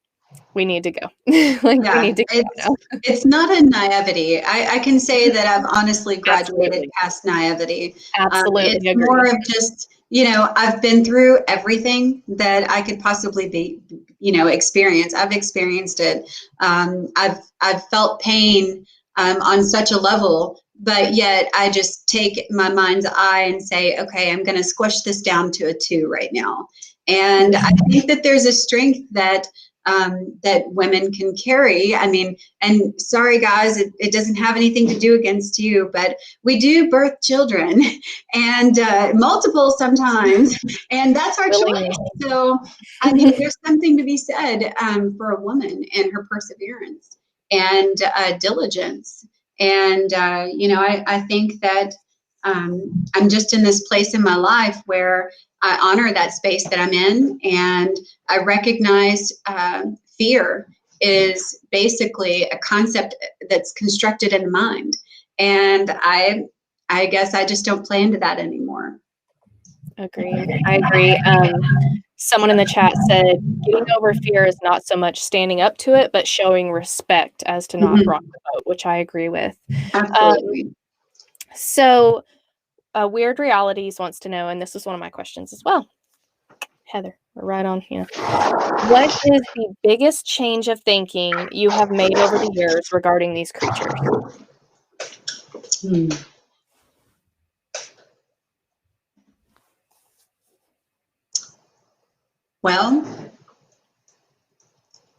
we need to go. We need to go now. It's not a naivety. I can say that I've honestly graduated past naivety. Absolutely. It's more of just, I've been through everything that I could possibly experience. I've experienced it. I've felt pain on such a level but yet I just take my mind's eye and say, okay, I'm going to squish this down to a 2 right now. And I think that there's a strength that that women can carry. I mean, and sorry guys, it doesn't have anything to do against you, but we do birth children, and multiple sometimes, and that's our choice. So I mean, there's something to be said for a woman and her perseverance and diligence. And I think that I'm just in this place in my life where I honor that space that I'm in, and I recognize fear is basically a concept that's constructed in the mind, and I guess I just don't play into that anymore. Agreed. I agree. Someone in the chat said getting over fear is not so much standing up to it, but showing respect as to not rock the boat, which I agree with. Absolutely. So Weird Realities wants to know, and this is one of my questions as well. Heather, we're right on here. What is the biggest change of thinking you have made over the years regarding these creatures? Well,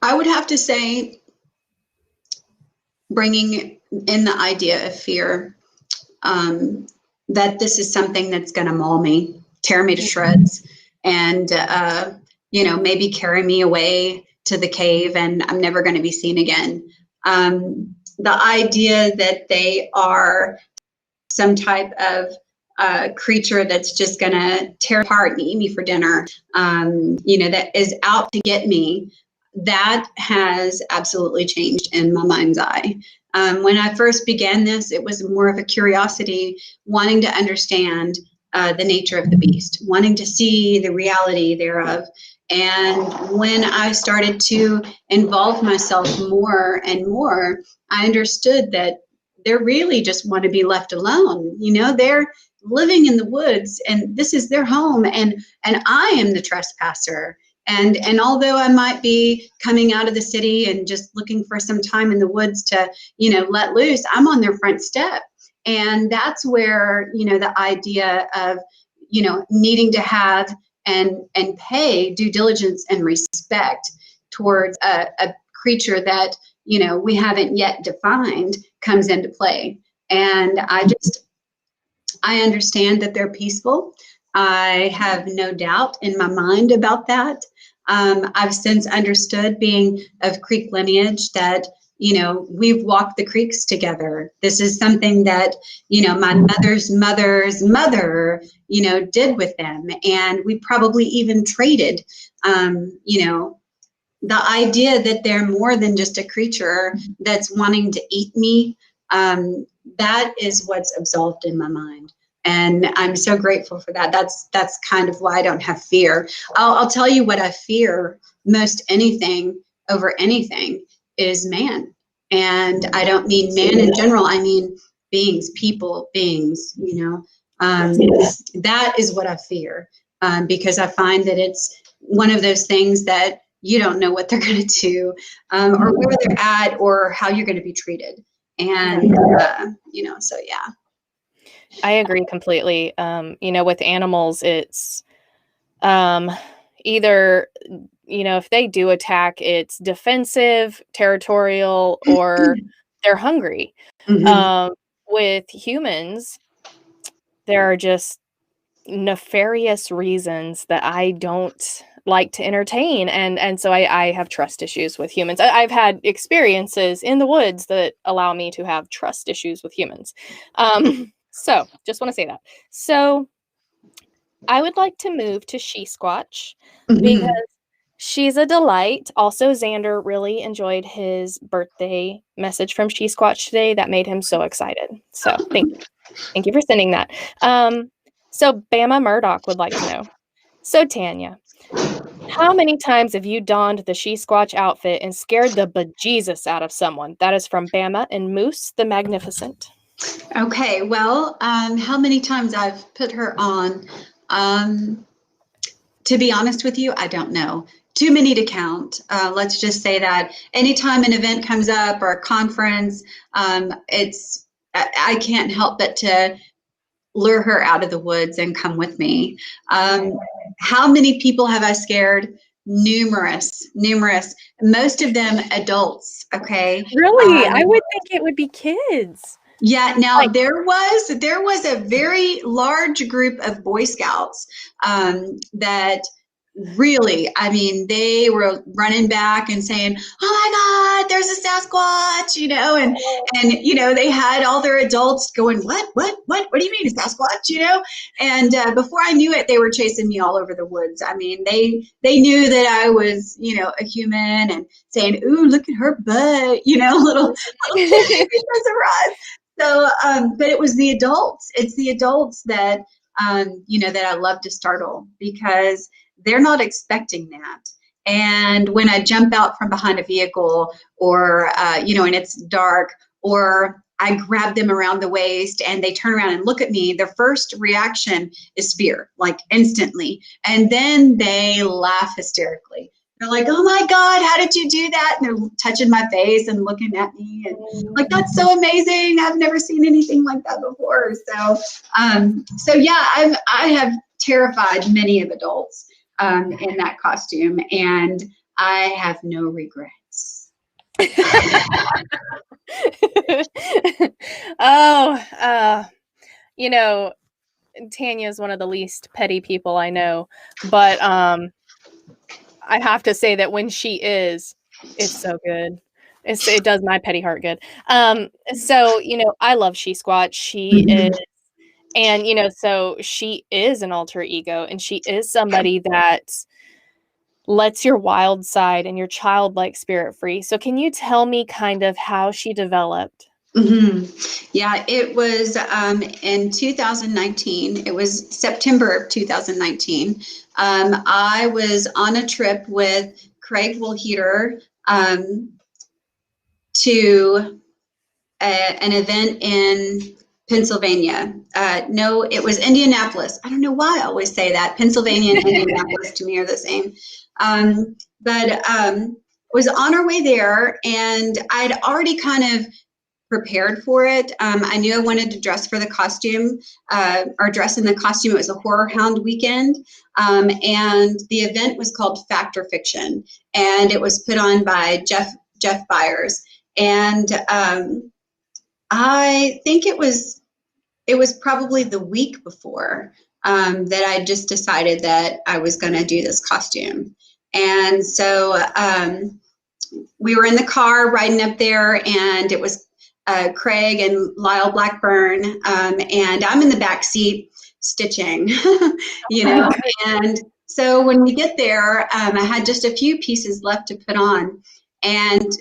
I would have to say bringing in the idea of fear, that this is something that's going to maul me, tear me to shreds, and maybe carry me away to the cave, and I'm never going to be seen again. The idea that they are some type of creature that's just going to tear apart and eat me for dinner, that is out to get me, that has absolutely changed in my mind's eye. When I first began this, it was more of a curiosity, wanting to understand the nature of the beast, wanting to see the reality thereof. And when I started to involve myself more and more, I understood that they really just want to be left alone. They're living in the woods, and this is their home, and I am the trespasser. And although I might be coming out of the city and just looking for some time in the woods to, let loose, I'm on their front step. And that's where, the idea of, needing to have and pay due diligence and respect towards a creature that, we haven't yet defined comes into play. And I understand that they're peaceful. I have no doubt in my mind about that. I've since understood, being of Creek lineage, that, we've walked the creeks together. This is something that, my mother's mother's mother, did with them. And we probably even traded, the idea that they're more than just a creature that's wanting to eat me. That is what's absolved in my mind. And I'm so grateful for that. That's kind of why I don't have fear. I'll tell you what I fear most anything over anything is man. And I don't mean man in general. I mean beings, people, beings, that is what I fear, because I find that it's one of those things that you don't know what they're going to do, or where they're at, or how you're going to be treated. And, so yeah. I agree completely. With animals, it's either, if they do attack, it's defensive, territorial, or they're hungry. With humans, there are just nefarious reasons that I don't like to entertain. And so I have trust issues with humans. I've had experiences in the woods that allow me to have trust issues with humans. So just want to say that. So I would like to move to SheSquatch because she's a delight. Also, Xander really enjoyed his birthday message from SheSquatch today. That made him so excited. So thank you. Thank you for sending that. So Bama Murdoch would like to know. So Tanya, how many times have you donned the SheSquatch outfit and scared the bejesus out of someone? That is from Bama and Moose the Magnificent. Okay, well, how many times I've put her on? To be honest with you, I don't know. Too many to count. Let's just say that anytime an event comes up or a conference, it's I can't help but to lure her out of the woods and come with me. How many people have I scared? Numerous. Most of them adults. Okay. Really? I would think it would be kids. Yeah. Now there was a very large group of Boy Scouts that really, I mean, they were running back and saying, "Oh my God, there's a Sasquatch," and they had all their adults going, "What do you mean a Sasquatch?" And before I knew it, they were chasing me all over the woods. I mean, they knew that I was, a human, and saying, "Ooh, look at her butt," little kitty because of us. So, but it was the adults. It's the adults that, that I love to startle, because they're not expecting that. And when I jump out from behind a vehicle, or, and it's dark, or I grab them around the waist and they turn around and look at me, their first reaction is fear, like instantly. And then they laugh hysterically. They're like, "Oh my God, how did you do that?" And they're touching my face and looking at me, and like, "That's so amazing. I've never seen anything like that before." So yeah, I have terrified many of adults in that costume, and I have no regrets. Tanya is one of the least petty people I know, but I have to say that when she is, it's so good. It does my petty heart good. So, I love SheSquatch. She is, and, so she is an alter ego, and she is somebody that lets your wild side and your childlike spirit free. So can you tell me kind of how she developed? Yeah, it was in 2019. It was September of 2019. I was on a trip with Craig Wilheder to an event in Pennsylvania. No, it was Indianapolis. I don't know why I always say that. Pennsylvania and Indianapolis to me are the same. But was on our way there, and I'd already kind of prepared for it. I knew I wanted to dress for the costume, or dress in the costume. It was a horror hound weekend. And the event was called Fact or Fiction, and it was put on by Jeff Byers. And I think it was probably the week before that I just decided that I was going to do this costume. And so we were in the car riding up there, and it was Craig and Lyle Blackburn, and I'm in the back seat stitching, And so when we get there, I had just a few pieces left to put on, and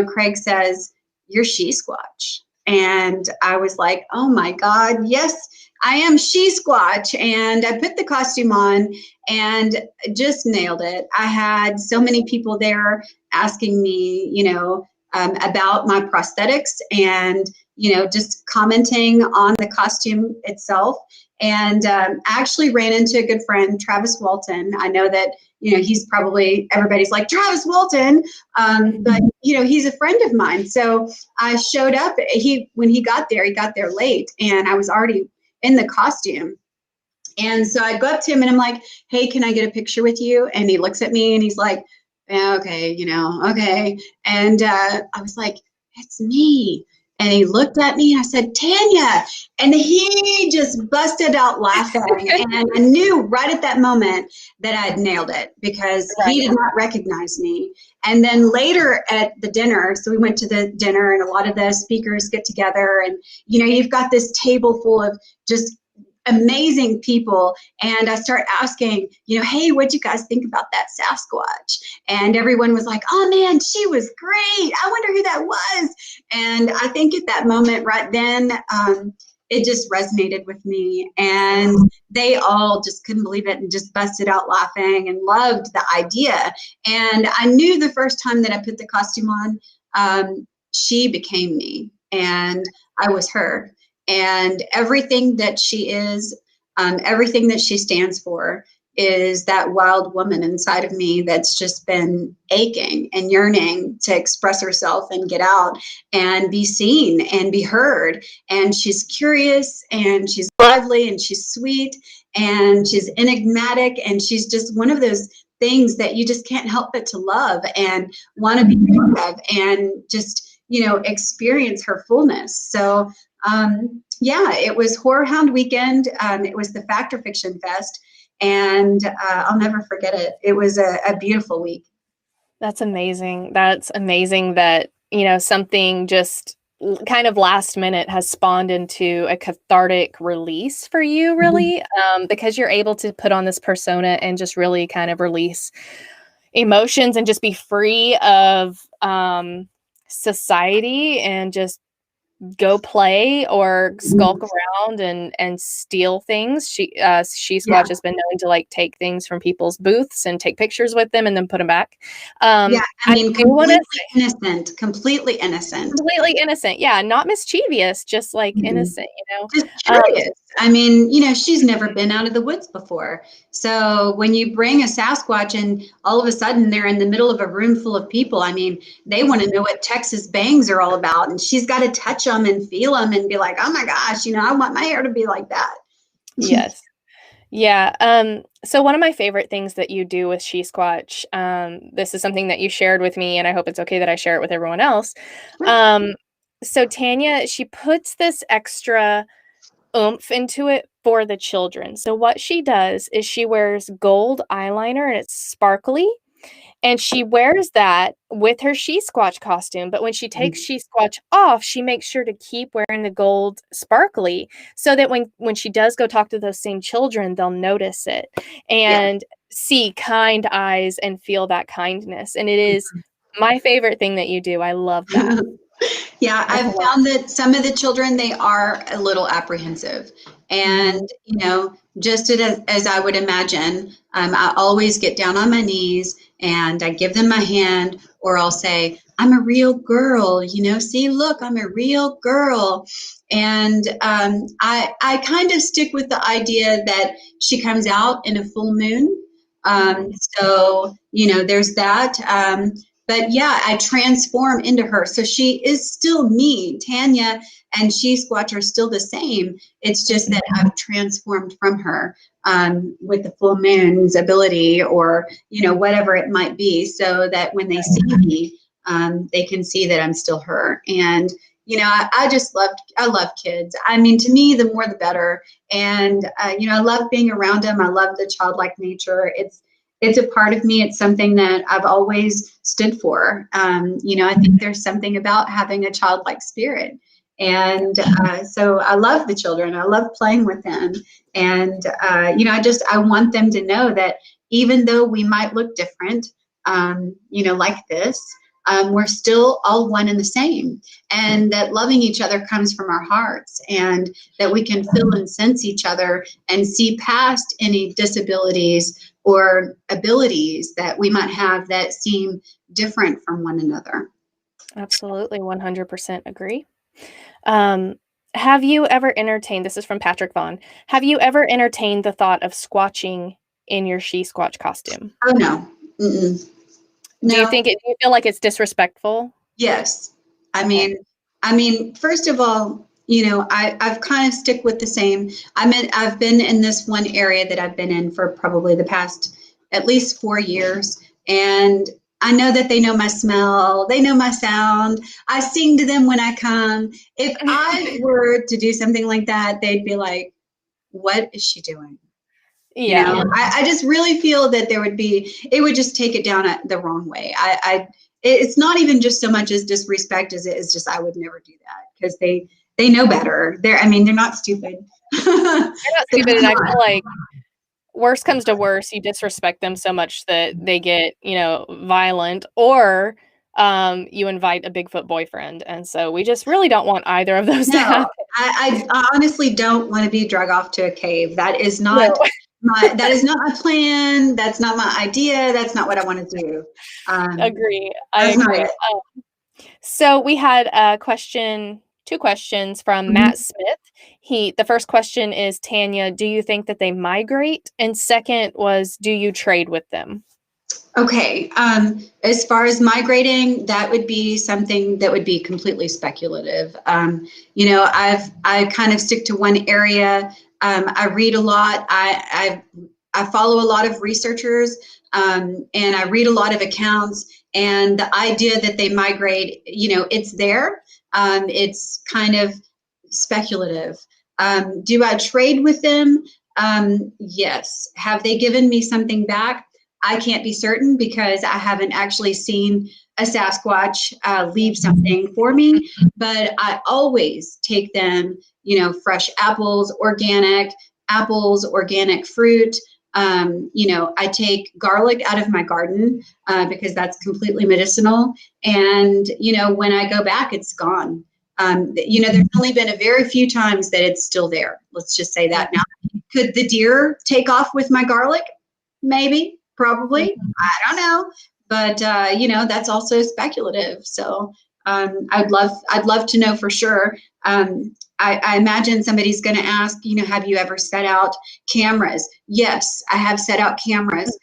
Craig says, "You're SheSquatch." And I was like, "Oh my God, yes, I am SheSquatch." And I put the costume on and just nailed it. I had so many people there asking me, about my prosthetics, and, just commenting on the costume itself. And I actually ran into a good friend, Travis Walton. I know that, he's probably, everybody's like, "Travis Walton," but, he's a friend of mine. So I showed up. When he got there late, and I was already in the costume. And so I go up to him and I'm like, "Hey, can I get a picture with you?" And he looks at me and he's like, "Yeah, okay, okay." And I was like, "It's me." And he looked at me and I said, "Tanya." And he just busted out laughing. And I knew right at that moment that I had nailed it, because he did not recognize me. And then later at the dinner, so we went to the dinner, and a lot of the speakers get together, and, you've got this table full of just amazing people. And I start asking, "Hey, what'd you guys think about that Sasquatch?" And everyone was like, "Oh man, she was great. I wonder who that was." And I think at that moment right then, it just resonated with me, and they all just couldn't believe it and just busted out laughing and loved the idea. And I knew the first time that I put the costume on, she became me and I was her. And everything that she is, everything that she stands for is that wild woman inside of me that's just been aching and yearning to express herself and get out and be seen and be heard. And she's curious and she's lively and she's sweet and she's enigmatic, and she's just one of those things that you just can't help but to love and want to be part of and just, experience her fullness. So yeah, it was Horror Hound Weekend. It was the Fact or Fiction Fest, and I'll never forget it. It was a beautiful week. That's amazing. That's amazing that, something just kind of last minute has spawned into a cathartic release for you, really, because you're able to put on this persona and just really kind of release emotions and just be free of society and just go play or skulk around and steal things. SheSquatch has been known to like take things from people's booths and take pictures with them and then put them back. Yeah, I mean, completely innocent. Yeah, not mischievous, just like innocent, Just curious. I mean, she's never been out of the woods before. So when you bring a Sasquatch and all of a sudden they're in the middle of a room full of people, I mean, they want to know what Texas bangs are all about. And she's got to touch them and feel them and be like, oh my gosh, I want my hair to be like that. Yes. Yeah. So one of my favorite things that you do with SheSquatch, this is something that you shared with me, and I hope it's okay that I share it with everyone else. So Tanya, she puts this extra oomph into it for the children. So what she does is she wears gold eyeliner and it's sparkly. And she wears that with her SheSquatch costume. But when she takes SheSquatch off, she makes sure to keep wearing the gold sparkly so that when she does go talk to those same children, they'll notice it and see kind eyes and feel that kindness. And it is my favorite thing that you do. I love that. Yeah, I've found that some of the children, they are a little apprehensive. And, just as I would imagine, I always get down on my knees and I give them my hand, or I'll say, I'm a real girl, see, look, I'm a real girl. And I kind of stick with the idea that she comes out in a full moon. So, there's that. But yeah, I transform into her. So she is still me. Tanya and SheSquatch are still the same. It's just that I've transformed from her with the full moon's ability, or, whatever it might be, so that when they see me, they can see that I'm still her. And, I love kids. I mean, to me, the more the better. And, I love being around them. I love the childlike nature. It's a part of me. It's something that I've always stood for. I think there's something about having a childlike spirit. And so I love the children. I love playing with them. And, I want them to know that even though we might look different, like this, we're still all one and the same. And that loving each other comes from our hearts, and that we can feel and sense each other and see past any disabilities or abilities that we might have that seem different from one another. Absolutely, 100% agree. Have you ever entertained, this is from Patrick Vaughn, have you ever entertained the thought of squatching in your SheSquatch costume? Oh, no. Mm-mm. No. Do you feel like it's disrespectful? Yes. I mean, first of all, I've kind of stick with the same. I've been in this one area that I've been in for probably the past at least 4 years. And I know that they know my smell. They know my sound. I sing to them when I come. If I were to do something like that, they'd be like, what is she doing? Yeah. I just really feel that it would just take it down the wrong way. It's not even just so much as disrespect as it is just, I would never do that, because they know better. They're not stupid. They're not stupid. And I feel like worst comes to worst, you disrespect them so much that they get, violent, or you invite a Bigfoot boyfriend. And so we just really don't want either of those to happen. I honestly don't want to be drug off to a cave. That is not that is not my plan. That's not my idea. That's not what I want to do. Agree. I agree. So we had a question two questions from Matt Smith. The first question is, Tanya, do you think that they migrate? And second was, do you trade with them? Okay. As far as migrating, that would be something that would be completely speculative. I kind of stick to one area. I read a lot. I follow a lot of researchers, and I read a lot of accounts. And the idea that they migrate, it's there. It's kind of speculative. Do I trade with them? Yes. Have they given me something back? I can't be certain because I haven't actually seen a Sasquatch leave something for me, but I always take them, fresh apples, organic fruit. I take garlic out of my garden because that's completely medicinal. And, when I go back, it's gone. There's only been a very few times that it's still there. Let's just say that. Now, could the deer take off with my garlic? Maybe. Probably. I don't know. But, that's also speculative. So I'd love to know for sure. I imagine somebody's going to ask, have you ever set out cameras? Yes, I have set out cameras.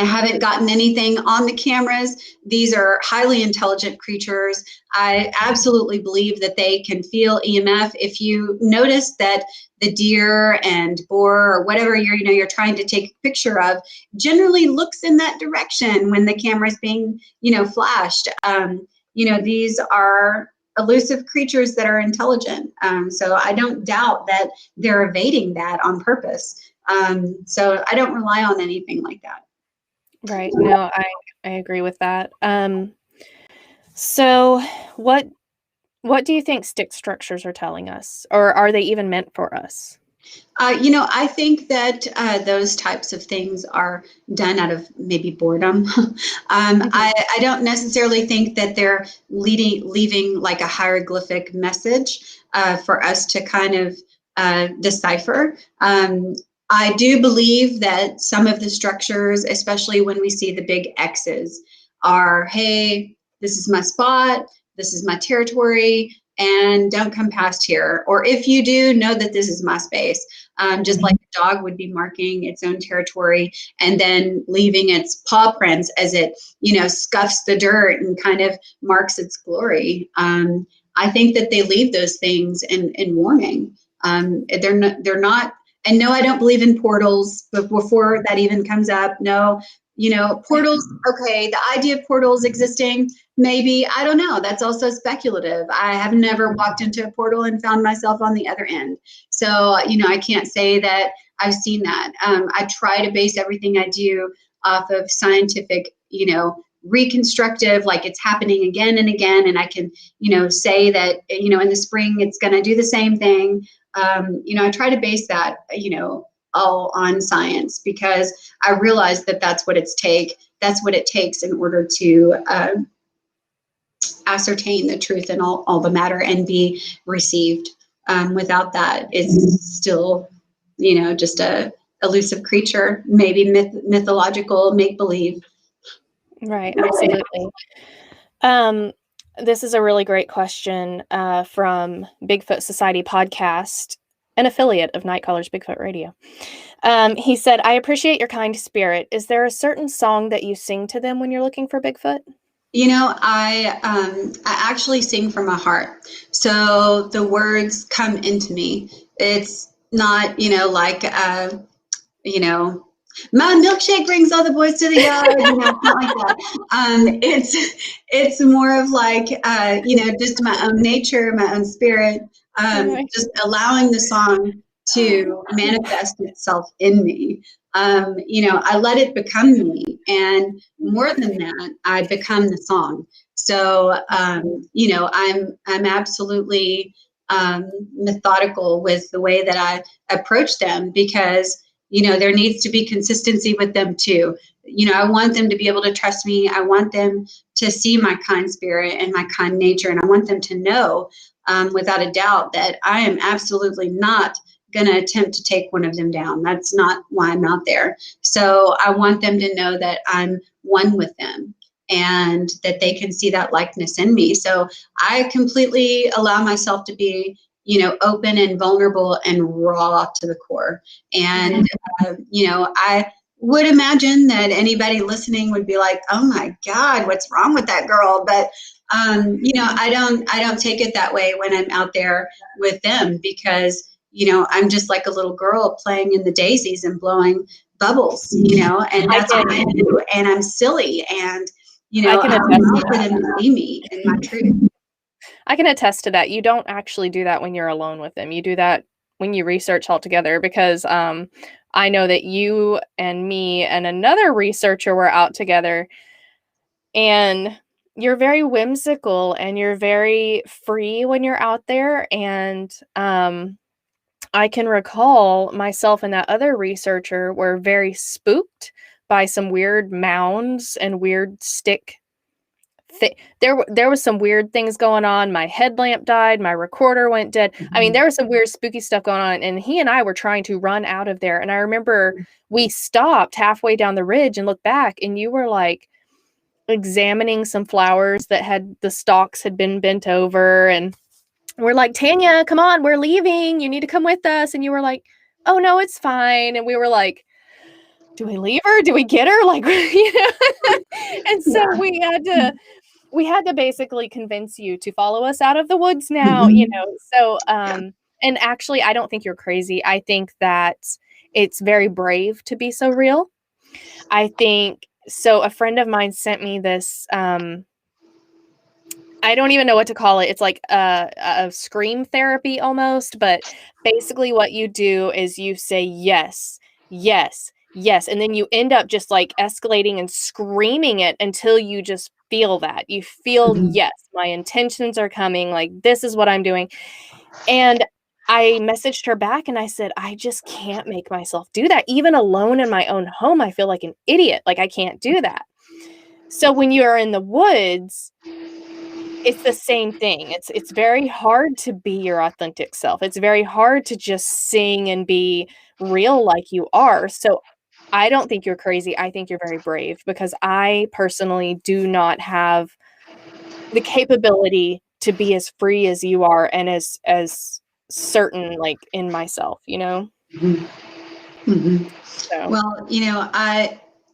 I haven't gotten anything on the cameras. These are highly intelligent creatures. I absolutely believe that they can feel EMF. If you notice that the deer and boar or whatever you're trying to take a picture of generally looks in that direction when the camera is being, flashed. These are elusive creatures that are intelligent. So I don't doubt that they're evading that on purpose. So I don't rely on anything like that. Right. No, I agree with that. So what do you think stick structures are telling us, or are they even meant for us? I think that those types of things are done out of maybe boredom. I don't necessarily think that they're leaving like a hieroglyphic message for us to kind of decipher. I do believe that some of the structures, especially when we see the big X's, are, hey, this is my spot, this is my territory, and don't come past here. Or if you do, know that this is my space. Just like a dog would be marking its own territory and then leaving its paw prints as it, scuffs the dirt and kind of marks its glory. I think that they leave those things in warning. They're not, and no, I don't believe in portals, but before that even comes up, no, portals, okay, the idea of portals existing, maybe, I don't know, that's also speculative. I have never walked into a portal and found myself on the other end. So, I can't say that I've seen that. I try to base everything I do off of scientific, reconstructive, like it's happening again and again. And I can, say that, in the spring, it's going to do the same thing. I try to base that, all on science because I realize that that's what it takes in order to ascertain the truth and all the matter and be received. Without that, it's still, just a elusive creature, maybe mythological make-believe. Right, absolutely. This is a really great question from Bigfoot Society podcast, an affiliate of Night Callers Bigfoot Radio. He said, I appreciate your kind spirit. Is there a certain song that you sing to them when you're looking for Bigfoot? I actually sing from my heart. So the words come into me. It's not, like, my milkshake brings all the boys to the yard, not like that. It's more of like, just my own nature, my own spirit, just allowing the song to manifest itself in me. I let it become me, and more than that, I become the song. So, I'm absolutely methodical with the way that I approach them because there needs to be consistency with them too. I want them to be able to trust me. I want them to see my kind spirit and my kind nature. And I want them to know without a doubt that I am absolutely not going to attempt to take one of them down. That's not why I'm out there. So I want them to know that I'm one with them. and that they can see that likeness in me. So I completely allow myself to be, open and vulnerable and raw to the core. And, I would imagine that anybody listening would be like, oh my God, what's wrong with that girl? But, I don't take it that way when I'm out there with them, because, I'm just like a little girl playing in the daisies and blowing bubbles, and that's what I do. And I'm silly, and, I love for them to see me in my truth. I can attest to that. You don't actually do that when you're alone with them. You do that when you research all together, because I know that you and me and another researcher were out together, and you're very whimsical and you're very free when you're out there. And I can recall myself and that other researcher were very spooked by some weird mounds and weird stick. There was some weird things going on. My headlamp died. My recorder went dead. I mean, there was some weird spooky stuff going on, and he and I were trying to run out of there. And I remember we stopped halfway down the ridge and looked back, and you were like examining some flowers that had the stalks had been bent over, and we're like, Tanya, come on, we're leaving. You need to come with us. And you were like, oh no, it's fine. And we were like, do we leave her? Do we get her? Like, And so we had to basically convince you to follow us out of the woods now, So, and actually, I don't think you're crazy. I think that it's very brave to be so real. I think so. A friend of mine sent me this, I don't even know what to call it. It's like a scream therapy almost, but basically what you do is you say yes, yes, yes, and then you end up just like escalating and screaming it until you just feel that. You feel, yes, my intentions are coming, like this is what I'm doing. And I messaged her back and I said, I just can't make myself do that. Even alone in my own home, I feel like an idiot. Like I can't do that. So when you are in the woods, it's the same thing. It's very hard to be your authentic self. It's very hard to just sing and be real like you are. So I don't think you're crazy. I think you're very brave, because I personally do not have the capability to be as free as you are and as certain like in myself, So. Well,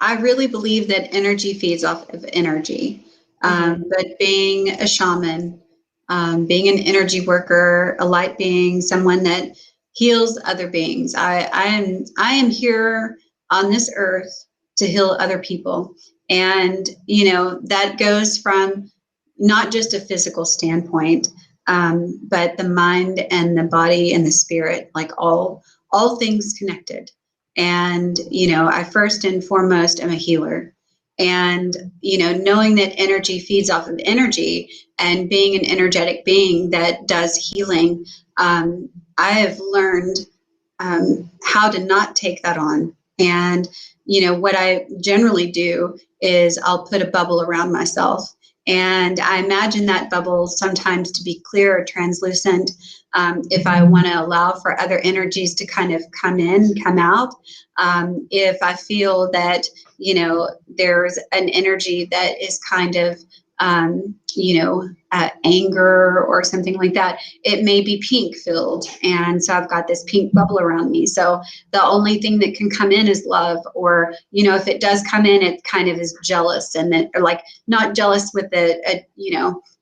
I really believe that energy feeds off of energy. But being a shaman, being an energy worker, a light being, someone that heals other beings, I am here on this earth to heal other people. And, that goes from not just a physical standpoint, but the mind and the body and the spirit, like all things connected. And, I first and foremost am a healer. And, knowing that energy feeds off of energy and being an energetic being that does healing, I have learned how to not take that on. And, what I generally do is I'll put a bubble around myself. And I imagine that bubble sometimes to be clear or translucent, if I want to allow for other energies to kind of come in, come out. If I feel that, there's an energy that is kind of, anger or something like that, it may be pink filled. And so I've got this pink bubble around me. So the only thing that can come in is love, or, if it does come in, it kind of is jealous, and then, or like not jealous with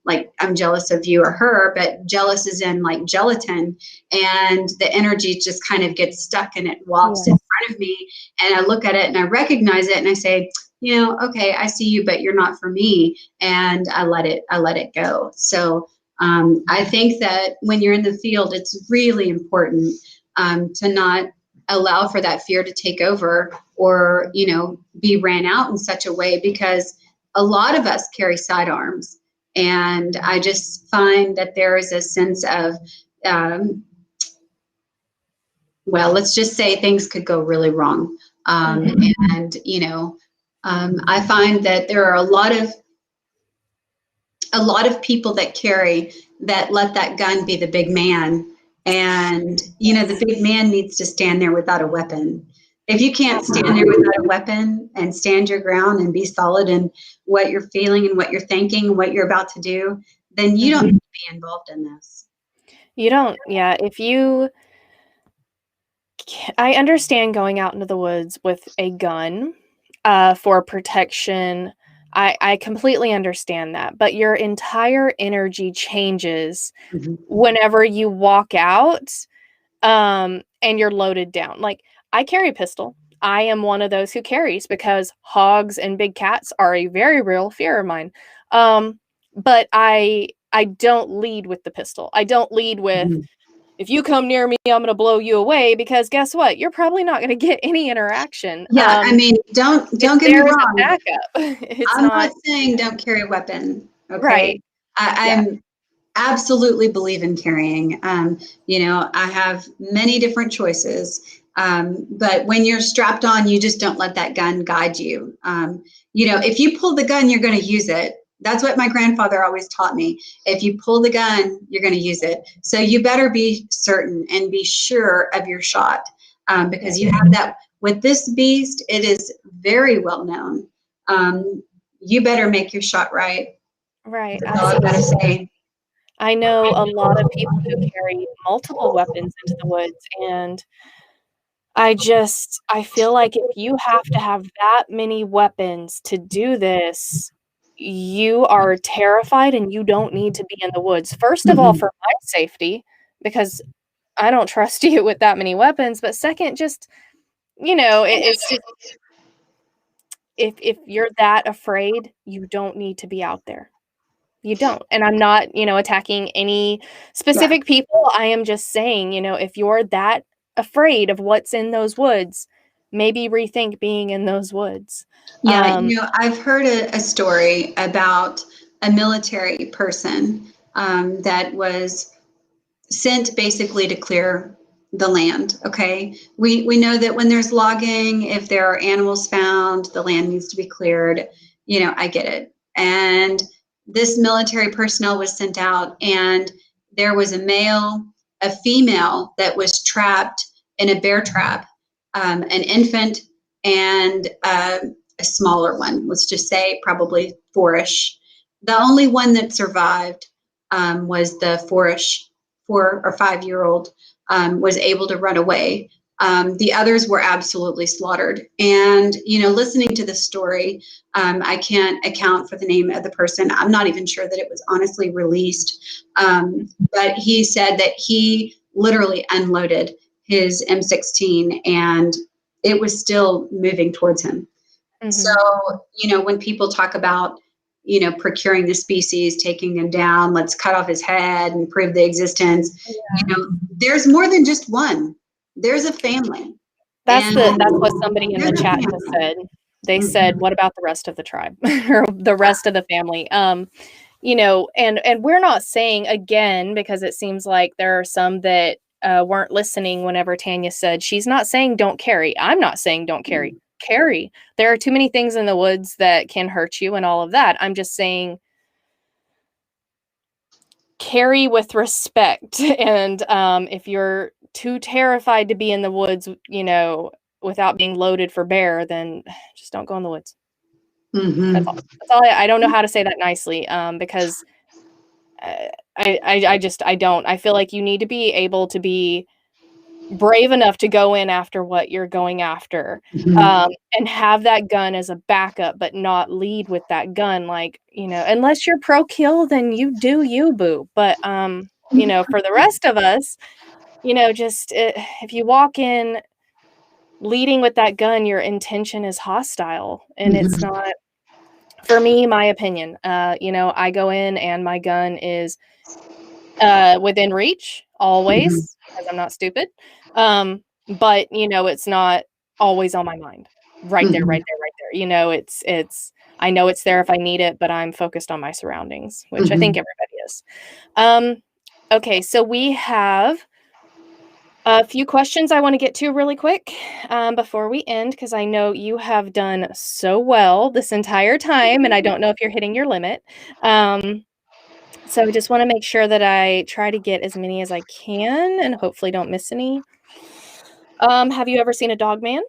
like I'm jealous of you or her, but jealous is in like gelatin, and the energy just kind of gets stuck and it walks in front of me. And I look at it and I recognize it and I say, okay, I see you, but you're not for me. And I let it go. So I think that when you're in the field, it's really important to not allow for that fear to take over, or, be ran out in such a way, because a lot of us carry sidearms. And I just find that there is a sense of, let's just say things could go really wrong. And, I find that there are a lot of people that let that gun be the big man. And, the big man needs to stand there without a weapon. If you can't stand there without a weapon and stand your ground and be solid in what you're feeling and what you're thinking and what you're about to do, then you don't need to be involved in this. You don't. Yeah. I understand going out into the woods with a gun for protection. I completely understand that. But your entire energy changes whenever you walk out and you're loaded down. Like, I carry a pistol. I am one of those who carries because hogs and big cats are a very real fear of mine. But I don't lead with the pistol. I don't lead with, if you come near me, I'm going to blow you away, because guess what? You're probably not going to get any interaction. Yeah, I mean, don't get me There's a wrong. backup. It's I'm not not saying don't carry a weapon. Okay, right. I'm absolutely believe in carrying. You know, I have many different choices. But when you're strapped on, you just don't let that gun guide you. You know, if you pull the gun, you're going to use it. That's what my grandfather always taught me. If you pull the gun, you're going to use it. So you better be certain and be sure of your shot, because you have that. With this beast, it is very well known. You better make your shot right. Right. That's all I've got to say. I know a lot of people who carry multiple weapons into the woods, and I feel like if you have to have that many weapons to do this, you are terrified and you don't need to be in the woods. First of all, for my safety, because I don't trust you with that many weapons. But second, just, you know, it's just, if you're that afraid, you don't need to be out there. You don't. And I'm not, attacking any specific people. I am just saying, if you're that afraid of what's in those woods, maybe rethink being in those woods. Yeah, I've heard a story about a military person that was sent basically to clear the land. Okay, we know that when there's logging, if there are animals found, the land needs to be cleared. I get it. And this military personnel was sent out, and there was a male, a female that was trapped in a bear trap, an infant, and a smaller one. Let's just say probably four-ish. The only one that survived was the 4 or 5-year-old, was able to run away. The others were absolutely slaughtered. And, listening to the story, I can't account for the name of the person. I'm not even sure that it was honestly released. But he said that he literally unloaded his M16 and it was still moving towards him. So, when people talk about, procuring the species, taking them down, let's cut off his head and prove the existence. There's more than just one. There's a family. That's what somebody in the chat has said. They said, what about the rest of the tribe or the rest of the family? And we're not saying, again, because it seems like there are some that weren't listening whenever Tanya said, she's not saying don't carry. I'm not saying don't carry. Carry. There are too many things in the woods that can hurt you and all of that. I'm just saying carry with respect. And if you're too terrified to be in the woods, without being loaded for bear, then just don't go in the woods. That's all. I don't know how to say that nicely, because I don't. I feel like you need to be able to be brave enough to go in after what you're going after, and have that gun as a backup, but not lead with that gun. Like, unless you're pro kill, then you do you, boo. But for the rest of us, just if you walk in leading with that gun, your intention is hostile, and it's not. For me, my opinion, I go in and my gun is within reach always, because I'm not stupid. But it's not always on my mind. Right there, right there, right there. It's I know it's there if I need it, but I'm focused on my surroundings, which I think everybody is. Okay, so we have a few questions I want to get to really quick before we end, because I know you have done so well this entire time, and I don't know if you're hitting your limit. So I just want to make sure that I try to get as many as I can and hopefully don't miss any. Have you ever seen a dog man?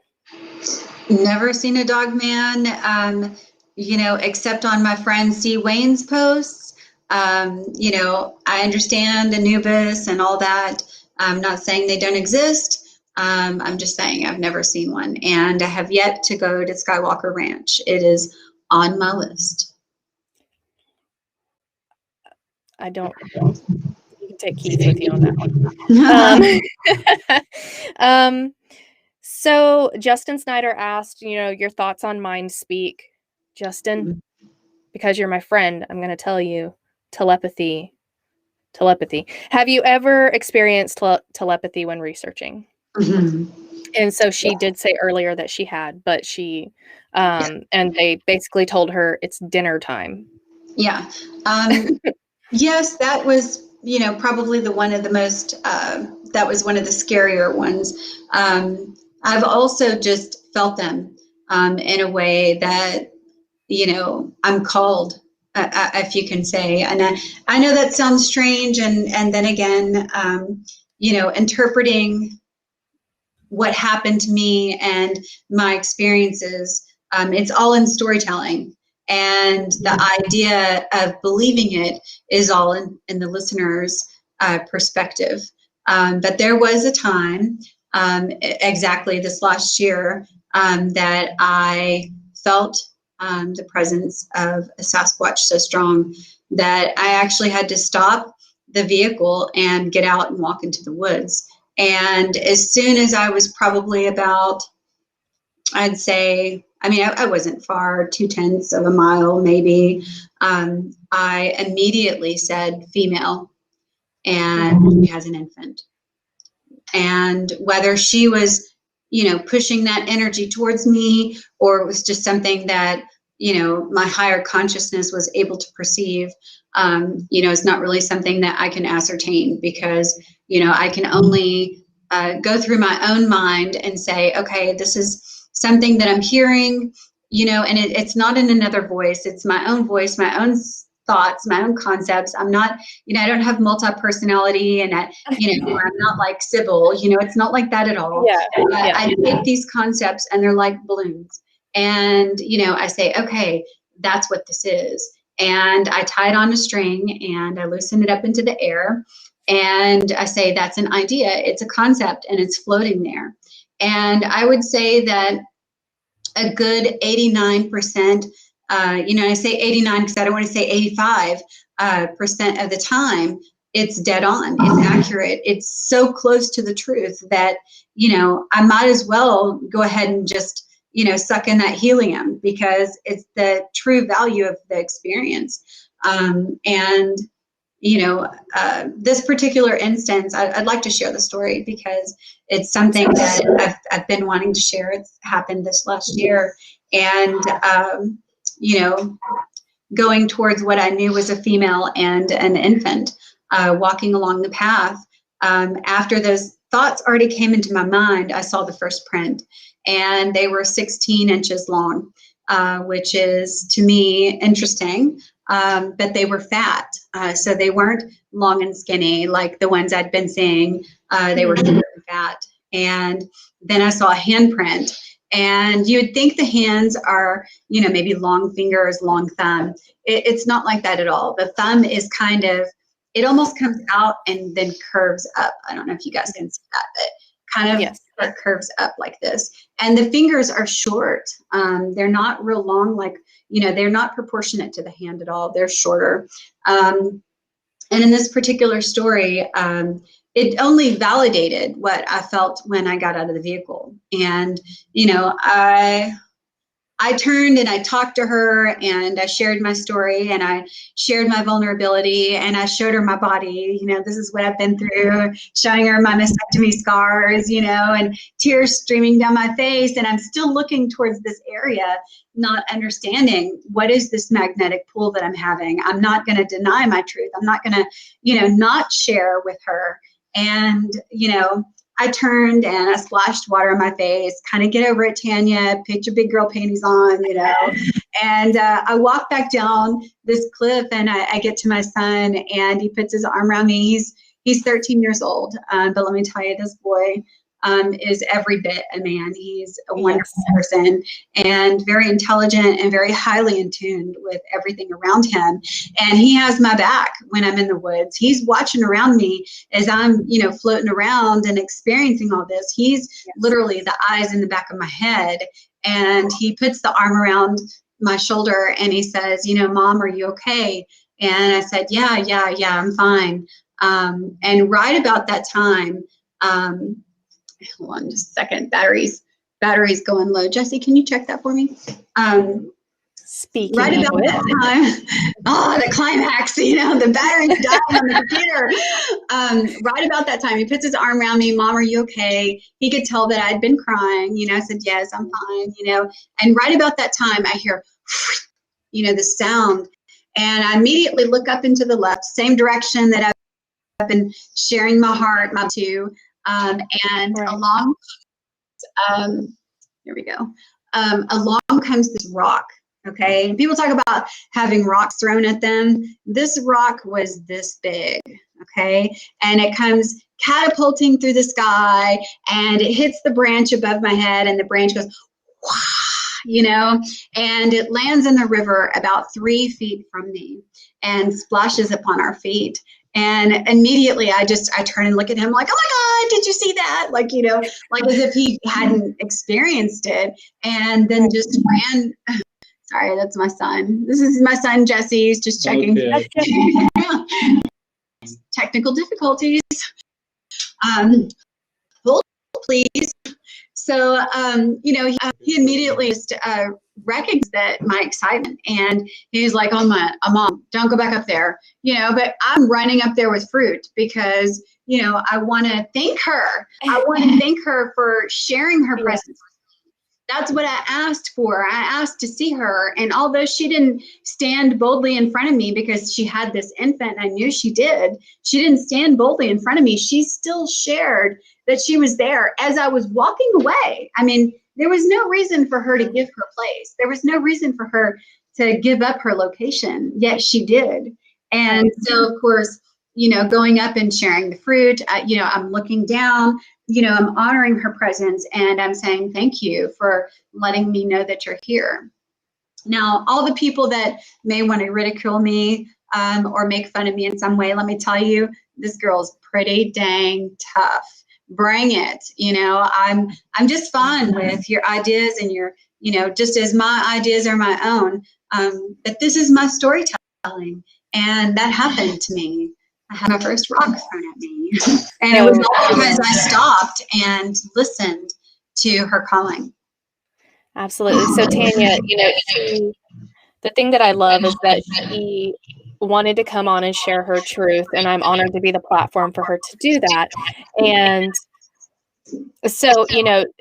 Never seen a dog man, except on my friend C. Wayne's posts. I understand Anubis and all that. I'm not saying they don't exist. I'm just saying I've never seen one, and I have yet to go to Skywalker Ranch. It is on my list. I don't. You can take Keith with you on that one. So Justin Snyder asked, your thoughts on mind speak. Justin, because you're my friend, I'm going to tell you telepathy. Have you ever experienced telepathy when researching? Mm-hmm. And so she did say earlier that she had, but she, and they basically told her it's dinner time. Yeah. Yes, that was, probably one of the most, that was one of the scarier ones. I've also just felt them in a way that, I'm called, if you can say. And I know that sounds strange. And then again, interpreting what happened to me and my experiences, it's all in storytelling. And the idea of believing it is all in the listener's perspective. But there was a time, exactly this last year, that I felt the presence of a Sasquatch so strong that I actually had to stop the vehicle and get out and walk into the woods. And as soon as I was probably about, I'd say, I wasn't far, 0.2 of a mile maybe, I immediately said female, and she has an infant. And whether she was, pushing that energy towards me, or it was just something that, my higher consciousness was able to perceive, is not really something that I can ascertain, because, I can only go through my own mind and say, okay, this is something that I'm hearing, and it's not in another voice. It's my own voice, my own thoughts, my own concepts. I'm not, I don't have multi-personality, and I'm not like Sybil, it's not like that at all. I take these concepts and they're like balloons. And, I say, okay, that's what this is. And I tie it on a string and I loosen it up into the air. And I say, that's an idea. It's a concept and it's floating there. And I would say that a good 89%, I say 89 because I don't want to say 85% of the time, it's dead on, it's accurate. It's so close to the truth that, I might as well go ahead and just, suck in that helium, because it's the true value of the experience. And this particular instance, I'd like to share the story because it's something that I've been wanting to share. It's happened this last year. And, going towards what I knew was a female and an infant, walking along the path. After those thoughts already came into my mind, I saw the first print, and they were 16 inches long, which is, to me, interesting. But they were fat. So they weren't long and skinny like the ones I'd been seeing. They were super fat. And then I saw a handprint. And you would think the hands are, maybe long fingers, long thumb. It's not like that at all. The thumb is kind of, it almost comes out and then curves up. I don't know if you guys can see that, but kind of curves up like this. And the fingers are short. They're not real long, like, they're not proportionate to the hand at all. They're shorter. And in this particular story, it only validated what I felt when I got out of the vehicle. And, I turned and I talked to her and I shared my story and I shared my vulnerability and I showed her my body. This is what I've been through, showing her my mastectomy scars, and tears streaming down my face. And I'm still looking towards this area, not understanding what is this magnetic pull that I'm having. I'm not going to deny my truth. I'm not going to, not share with her. And, I turned and I splashed water on my face, kind of get over it, Tanya, put your big girl panties on, and I walk back down this cliff and I get to my son and he puts his arm around me. He's 13 years old. But let me tell you, this boy, is every bit a man. He's a wonderful person and very intelligent and very highly in tune with everything around him. And he has my back when I'm in the woods. He's watching around me as I'm, floating around and experiencing all this. He's literally the eyes in the back of my head. And he puts the arm around my shoulder and he says, Mom, are you okay? And I said, yeah, I'm fine. And right about that time, hold on just a second, battery's going low. Jesse, can you check that for me? Speaking right about of that time, the climax, the battery's dying on the computer. Right about that time, he puts his arm around me. Mom, are you okay? He could tell that I'd been crying. I said, yes, I'm fine, And right about that time, I hear, the sound. And I immediately look up into the left, same direction that I've been sharing my heart to. And along, here we go. Along comes this rock. Okay, and people talk about having rocks thrown at them. This rock was this big, okay, and it comes catapulting through the sky, and it hits the branch above my head, and the branch goes, wah, and it lands in the river about 3 feet from me and splashes upon our feet. And immediately I turn and look at him like, oh my God, did you see that? Like, like as if he hadn't experienced it, and then just ran. Sorry, that's my son. This is my son, Jesse. He's just checking. Okay. Technical difficulties. Hold, please. So, he immediately just recognized that my excitement, and he's like, "Oh my, Mom, don't go back up there." But I'm running up there with fruit because I want to thank her. I want to thank her for sharing her presence. That's what I asked for. I asked to see her. And although she didn't stand boldly in front of me because she had this infant, I knew she did. She didn't stand boldly in front of me. She still shared that she was there as I was walking away. I mean, there was no reason for her to give her place. There was no reason for her to give up her location, yet she did. And so, of course, going up and sharing the fruit, I'm looking down, I'm honoring her presence, and I'm saying, thank you for letting me know that you're here. Now, all the people that may want to ridicule me or make fun of me in some way, let me tell you, this girl's pretty dang tough. Bring it. I'm just fine with your ideas and your, just as my ideas are my own. But this is my storytelling, and that happened to me. I had my first rock thrown at me, and it was all because I stopped and listened to her calling. Absolutely. So Tanya, the thing that I love is that she wanted to come on and share her truth, and I'm honored to be the platform for her to do that. And so,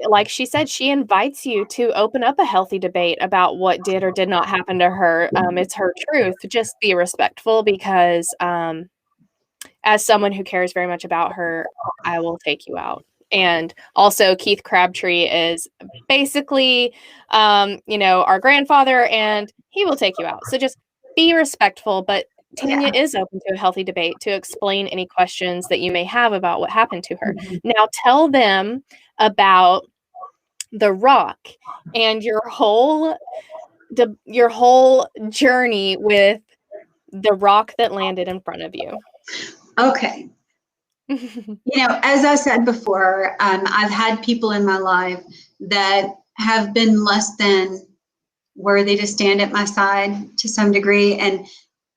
like she said, she invites you to open up a healthy debate about what did or did not happen to her. It's her truth. Just be respectful, because as someone who cares very much about her, I will take you out. And also, Keith Crabtree is basically, our grandfather, and he will take you out. So just be respectful. But Tanya is open to a healthy debate to explain any questions that you may have about what happened to her. Mm-hmm. Now, tell them about the rock and your whole journey with the rock that landed in front of you. Okay. As I said before, I've had people in my life that have been less than worthy to stand at my side to some degree. And,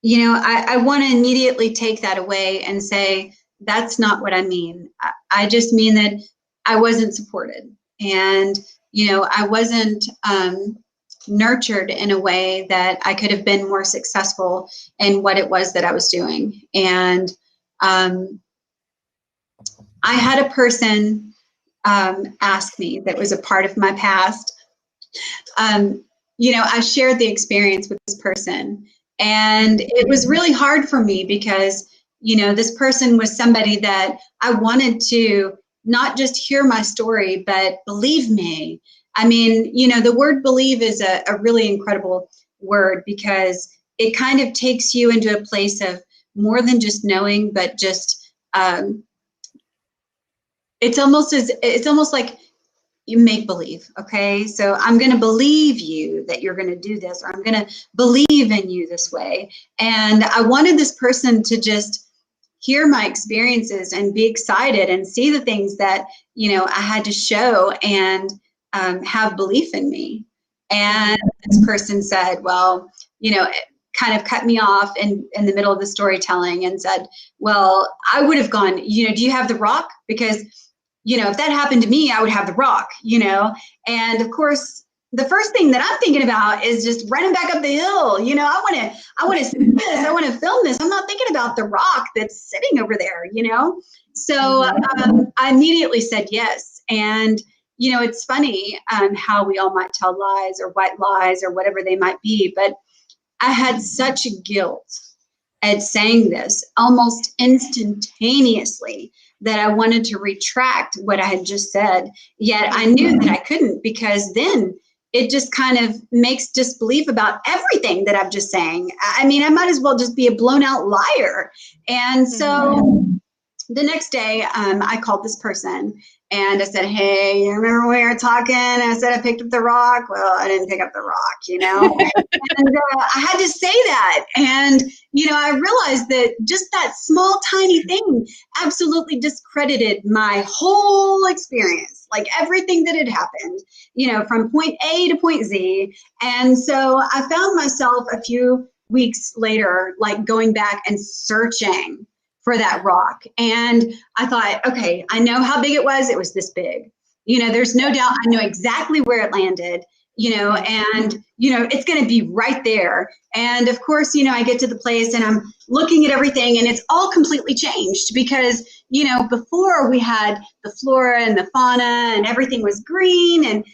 I want to immediately take that away and say, that's not what I mean. I just mean that I wasn't supported, and, I wasn't nurtured in a way that I could have been more successful in what it was that I was doing. And I had a person ask me that was a part of my past. I shared the experience with this person, and it was really hard for me because, this person was somebody that I wanted to not just hear my story, but believe me. I mean, the word believe is a really incredible word, because it kind of takes you into a place of more than just knowing, but just it's almost like you make believe. Okay. So I'm going to believe you that you're going to do this, or I'm going to believe in you this way. And I wanted this person to just hear my experiences and be excited and see the things that, I had to show and have belief in me. And this person said, well, it kind of cut me off in the middle of the storytelling and said, well, I would have gone, do you have the rock? Because, if that happened to me, I would have the rock, and of course, the first thing that I'm thinking about is just running back up the hill. I want to see this. I want to film this. I'm not thinking about the rock that's sitting over there, So I immediately said yes. And, it's funny how we all might tell lies or white lies or whatever they might be. But I had such guilt at saying this almost instantaneously that I wanted to retract what I had just said. Yet I knew that I couldn't, because then it just kind of makes disbelief about everything that I'm just saying. I mean, I might as well just be a blown out liar. And so the next day, I called this person and I said, hey, you remember when we were talking? I said I picked up the rock. Well, I didn't pick up the rock, and I had to say that. And, I realized that just that small, tiny thing absolutely discredited my whole experience, like everything that had happened, from point A to point Z. And so I found myself a few weeks later, like going back and searching for that rock. And I thought, okay, I know how big it was. It was this big. There's no doubt. I know exactly where it landed, and, it's going to be right there. And of course, I get to the place and I'm looking at everything and it's all completely changed because, before we had the flora and the fauna and everything was green. And,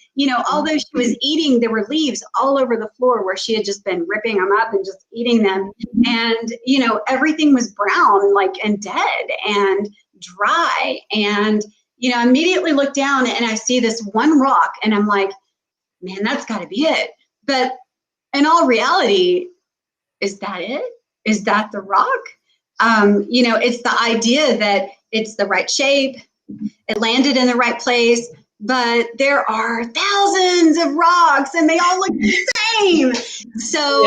although she was eating, there were leaves all over the floor where she had just been ripping them up and just eating them. And, everything was brown, and dead and dry. And, I immediately look down and I see this one rock and I'm like, man, that's got to be it. But in all reality, is that it? Is that the rock? It's the idea that it's the right shape, it landed in the right place, but there are thousands of rocks and they all look the same. So,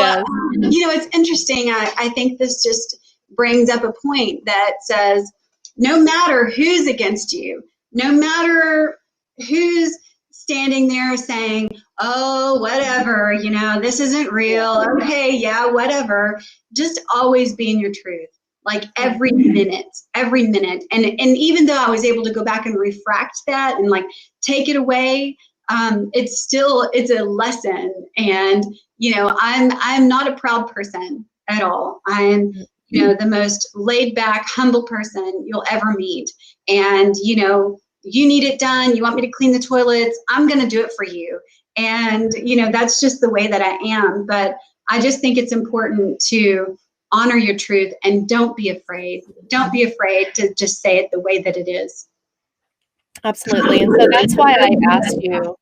Yes. It's interesting. I think this just brings up a point that says, no matter who's against you, no matter who's standing there saying, oh, whatever, this isn't real. Okay, yeah, whatever. Just always be in your truth. Like every minute. And even though I was able to go back and refract that and take it away, it's a lesson. And, I'm not a proud person at all. I'm, the most laid back, humble person you'll ever meet. And, you need it done. You want me to clean the toilets? I'm going to do it for you. And, that's just the way that I am. But I just think it's important to honor your truth and don't be afraid. Don't be afraid to just say it the way that it is. Absolutely. And so that's why I asked you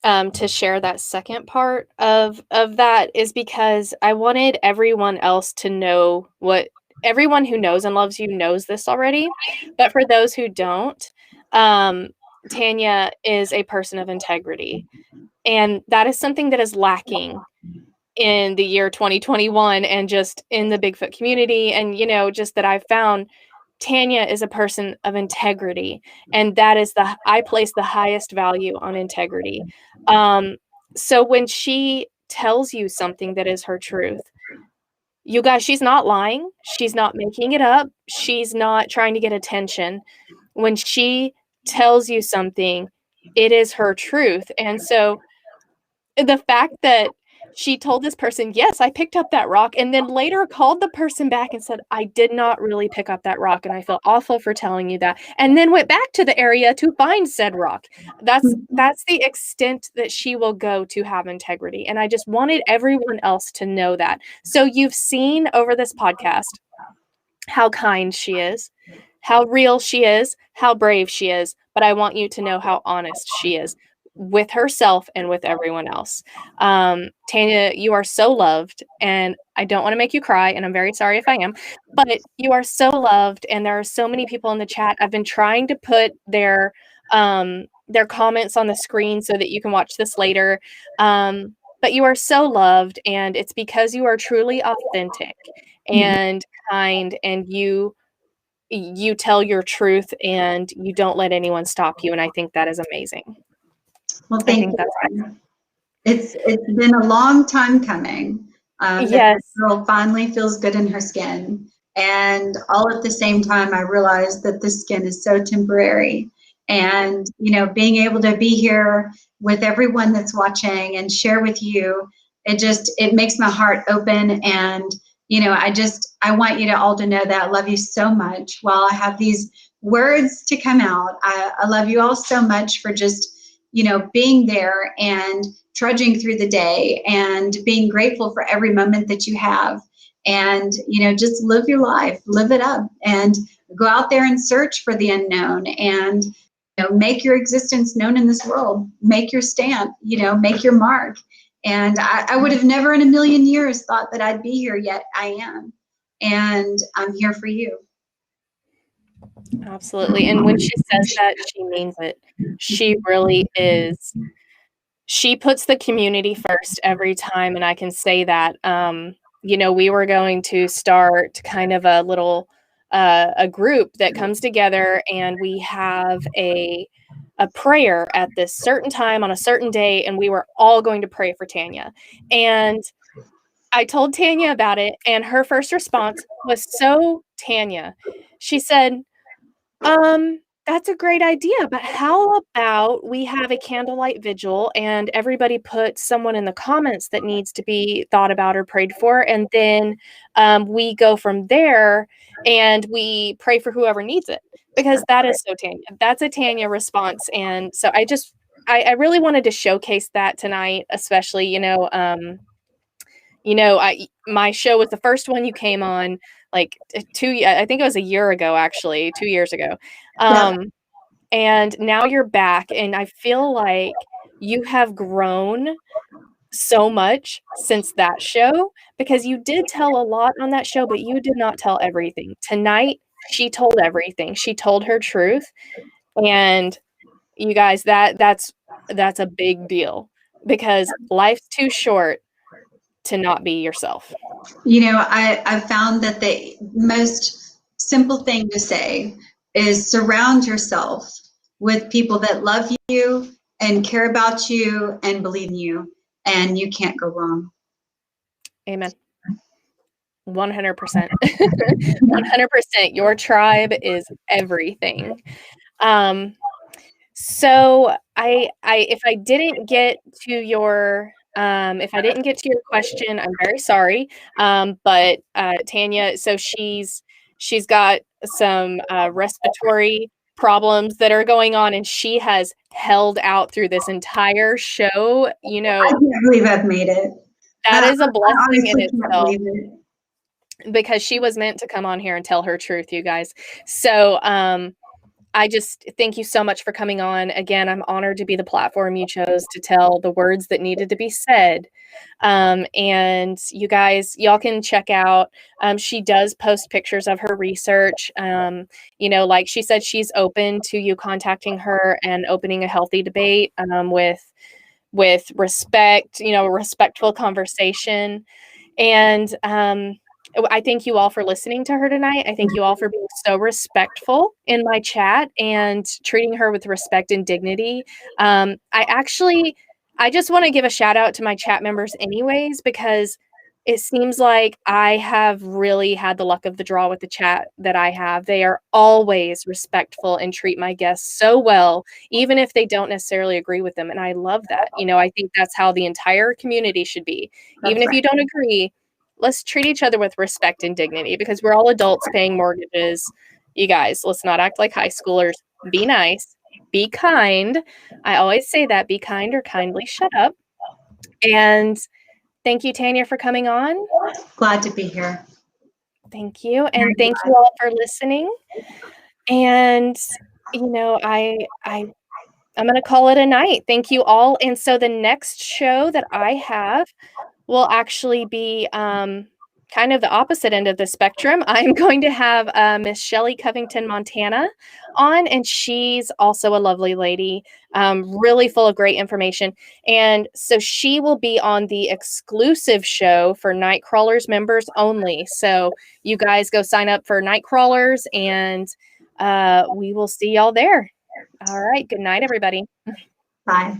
to share that second part of that, is because I wanted everyone else to know what everyone who knows and loves you knows this already. But for those who don't, Tanya is a person of integrity. And that is something that is lacking in the year 2021 and just in the Bigfoot community. And, just that I've found Tanya is a person of integrity. And that is I place the highest value on integrity. So when she tells you something that is her truth, you guys, she's not lying. She's not making it up. She's not trying to get attention. When she tells you something, it is her truth. And so the fact that she told this person, yes, I picked up that rock, and then later called the person back and said, I did not really pick up that rock, and I feel awful for telling you that, and then went back to the area to find said rock. That's the extent that she will go to have integrity. And I just wanted everyone else to know that. So you've seen over this podcast how kind she is, how real she is, how brave she is, but I want you to know how honest she is. with herself and with everyone else. Tanya, you are so loved, and I don't want to make you cry, and I'm very sorry if I am, but you are so loved, and there are so many people in the chat. I've been trying to put their comments on the screen so that you can watch this later. But you are so loved, and it's because you are truly authentic and kind, and you tell your truth, and you don't let anyone stop you, and I think that is amazing. Well, thank you. It's been a long time coming. Yes. That this girl finally feels good in her skin, and all at the same time, I realized that this skin is so temporary. And being able to be here with everyone that's watching and share with you, it makes my heart open. And I want you to all to know that I love you so much. While I have these words to come out, I love you all so much for just being there and trudging through the day and being grateful for every moment that you have. And just live your life, live it up, and go out there and search for the unknown, and make your existence known in this world. Make your stamp, make your mark. And I would have never in a million years thought that I'd be here, yet I am. And I'm here for you. Absolutely. And when she says that, she means it. She really is. She puts the community first every time, and I can say that. We were going to start kind of a little a group that comes together, and we have a prayer at this certain time on a certain day, and we were all going to pray for Tanya. And I told Tanya about it, and her first response was so Tanya. She said, that's a great idea, but how about we have a candlelight vigil and everybody put someone in the comments that needs to be thought about or prayed for, and then we go from there and we pray for whoever needs it, because that is so Tanya. That's a Tanya response. And so I really wanted to showcase that tonight, especially, my show was the first one you came on, like I think it was a year ago, actually, 2 years ago. And now you're back, and I feel like you have grown so much since that show, because you did tell a lot on that show, but you did not tell everything. Tonight, she told everything. She told her truth. And you guys, that's a big deal, because life's too short to not be yourself. I found that the most simple thing to say is surround yourself with people that love you and care about you and believe in you, and you can't go wrong. Amen. 100%. 100%. Your tribe is everything. So if I didn't get to your question, I'm very sorry. But Tanya, so she's got some respiratory problems that are going on, and she has held out through this entire show. I can't believe I've made it. That is a blessing in itself, because she was meant to come on here and tell her truth, you guys. So I just thank you so much for coming on. Again, I'm honored to be the platform you chose to tell the words that needed to be said. And you guys, y'all can check out, she does post pictures of her research. Like she said, she's open to you contacting her and opening a healthy debate with respect, a respectful conversation. And I thank you all for listening to her tonight. I thank you all for being so respectful in my chat and treating her with respect and dignity. I just want to give a shout out to my chat members anyways, because it seems like I have really had the luck of the draw with the chat that I have. They are always respectful and treat my guests so well, even if they don't necessarily agree with them. And I love that. I think that's how the entire community should be. Even if you don't agree, let's treat each other with respect and dignity, because we're all adults paying mortgages. You guys, let's not act like high schoolers. Be nice. Be kind. I always say that. Be kind or kindly shut up. And thank you, Tanya, for coming on. Glad to be here. Thank you. And thank you all for listening. And, I'm going to call it a night. Thank you all. And so the next show that I have will actually be kind of the opposite end of the spectrum. I'm going to have Miss Shelley Covington Montana on, and she's also a lovely lady, really full of great information. And so she will be on the exclusive show for Nightcrawlers members only. So you guys go sign up for Nightcrawlers, and we will see y'all there. All right. Good night, everybody. Bye.